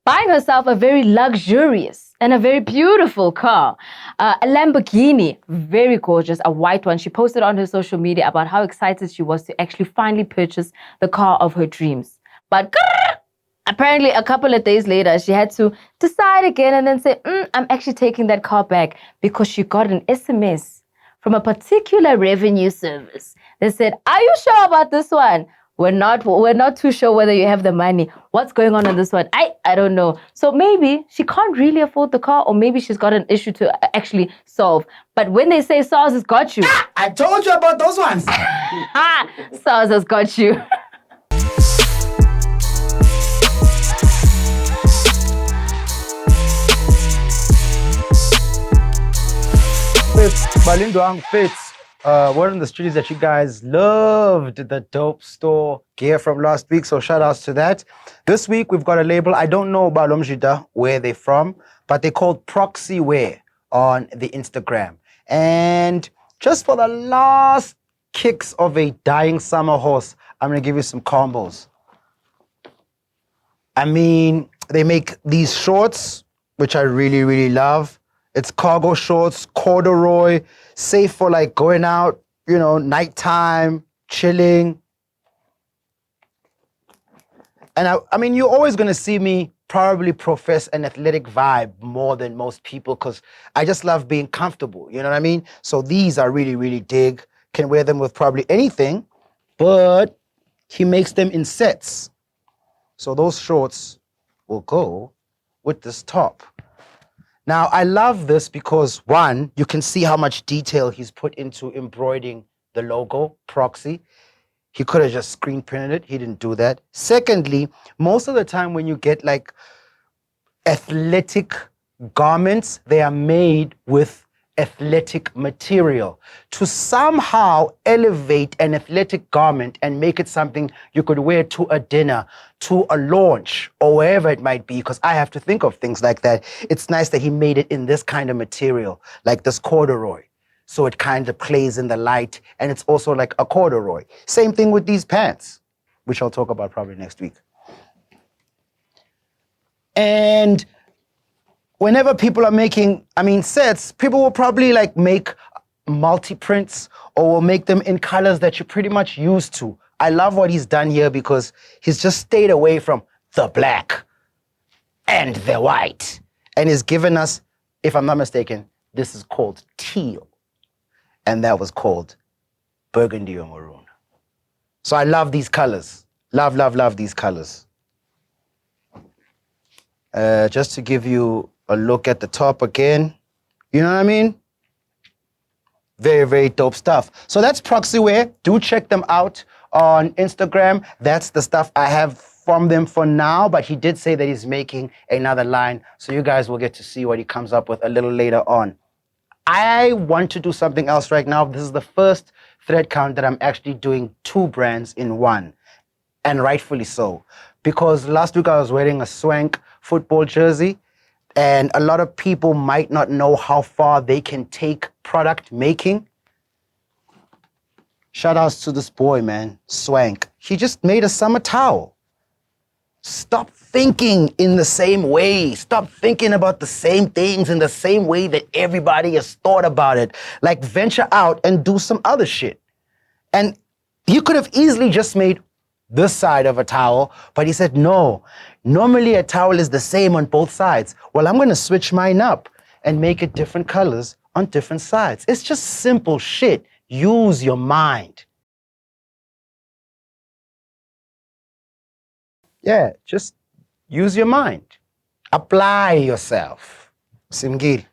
buying herself a very luxurious and a very beautiful car, a Lamborghini, very gorgeous, a white one. She posted on her social media about how excited she was to actually finally purchase the car of her dreams. But apparently, a couple of days later, she had to decide again and then say, I'm actually taking that car back because she got an SMS from a particular revenue service. They said, are you sure about this one? We're not too sure whether you have the money. What's going on this one? I don't know. So maybe she can't really afford the car, or maybe she's got an issue to actually solve. But when they say SARS has got you. I told you about those ones. SARS has got you. Balindwang Fits. Word on the street is that you guys loved the dope store gear from last week, so shout outs to that. This week we've got a label. I don't know about Lomjida, where they're from, but they're called Proxy Wear on the Instagram. And just for the last kicks of a dying summer horse, I'm gonna give you some combos. I mean, they make these shorts, which I really, really love. It's cargo shorts, corduroy, safe for like going out, nighttime, chilling. And I mean, you're always going to see me probably profess an athletic vibe more than most people because I just love being comfortable, you know what I mean? So these are really, really dig. Can wear them with probably anything, but he makes them in sets. So those shorts will go with this top. Now, I love this because, one, you can see how much detail he's put into embroidering the logo, Proxy. He could have just screen printed it. He didn't do that. Secondly, most of the time when you get like athletic garments, they are made with athletic material to somehow elevate an athletic garment and make it something you could wear to a dinner, to a launch, or wherever it might be, because I have to think of things like that. It's nice that he made it in this kind of material, like this corduroy. So it kind of plays in the light, and it's also like a corduroy. Same thing with these pants, which I'll talk about probably next week. And whenever people are making, sets, people will probably like make multi-prints or will make them in colors that you're pretty much used to. I love what he's done here because he's just stayed away from the black and the white. And he's given us, if I'm not mistaken, this is called teal. And that was called burgundy or maroon. So I love these colors. Love, love, love these colors. Just to give you a look at the top again. You know what I mean? Very, very dope stuff. So that's Proxy Wear. Do check them out on Instagram. That's the stuff I have from them for now, but he did say that he's making another line. So you guys will get to see what he comes up with a little later on. I want to do something else right now. This is the first thread count that I'm actually doing 2 brands in one. And rightfully so. Because last week I was wearing a Swank football jersey. And a lot of people might not know how far they can take product making. Shout outs to this boy, man, Swank. He just made a summer towel. Stop thinking in the same way. Stop thinking about the same things in the same way that everybody has thought about it. Like venture out and do some other shit. And you could have easily just made this side of a towel, but he said, no, normally a towel is the same on both sides. Well, I'm going to switch mine up and make it different colors on different sides. It's just simple shit. Use your mind. Yeah, just use your mind. Apply yourself. Simgil.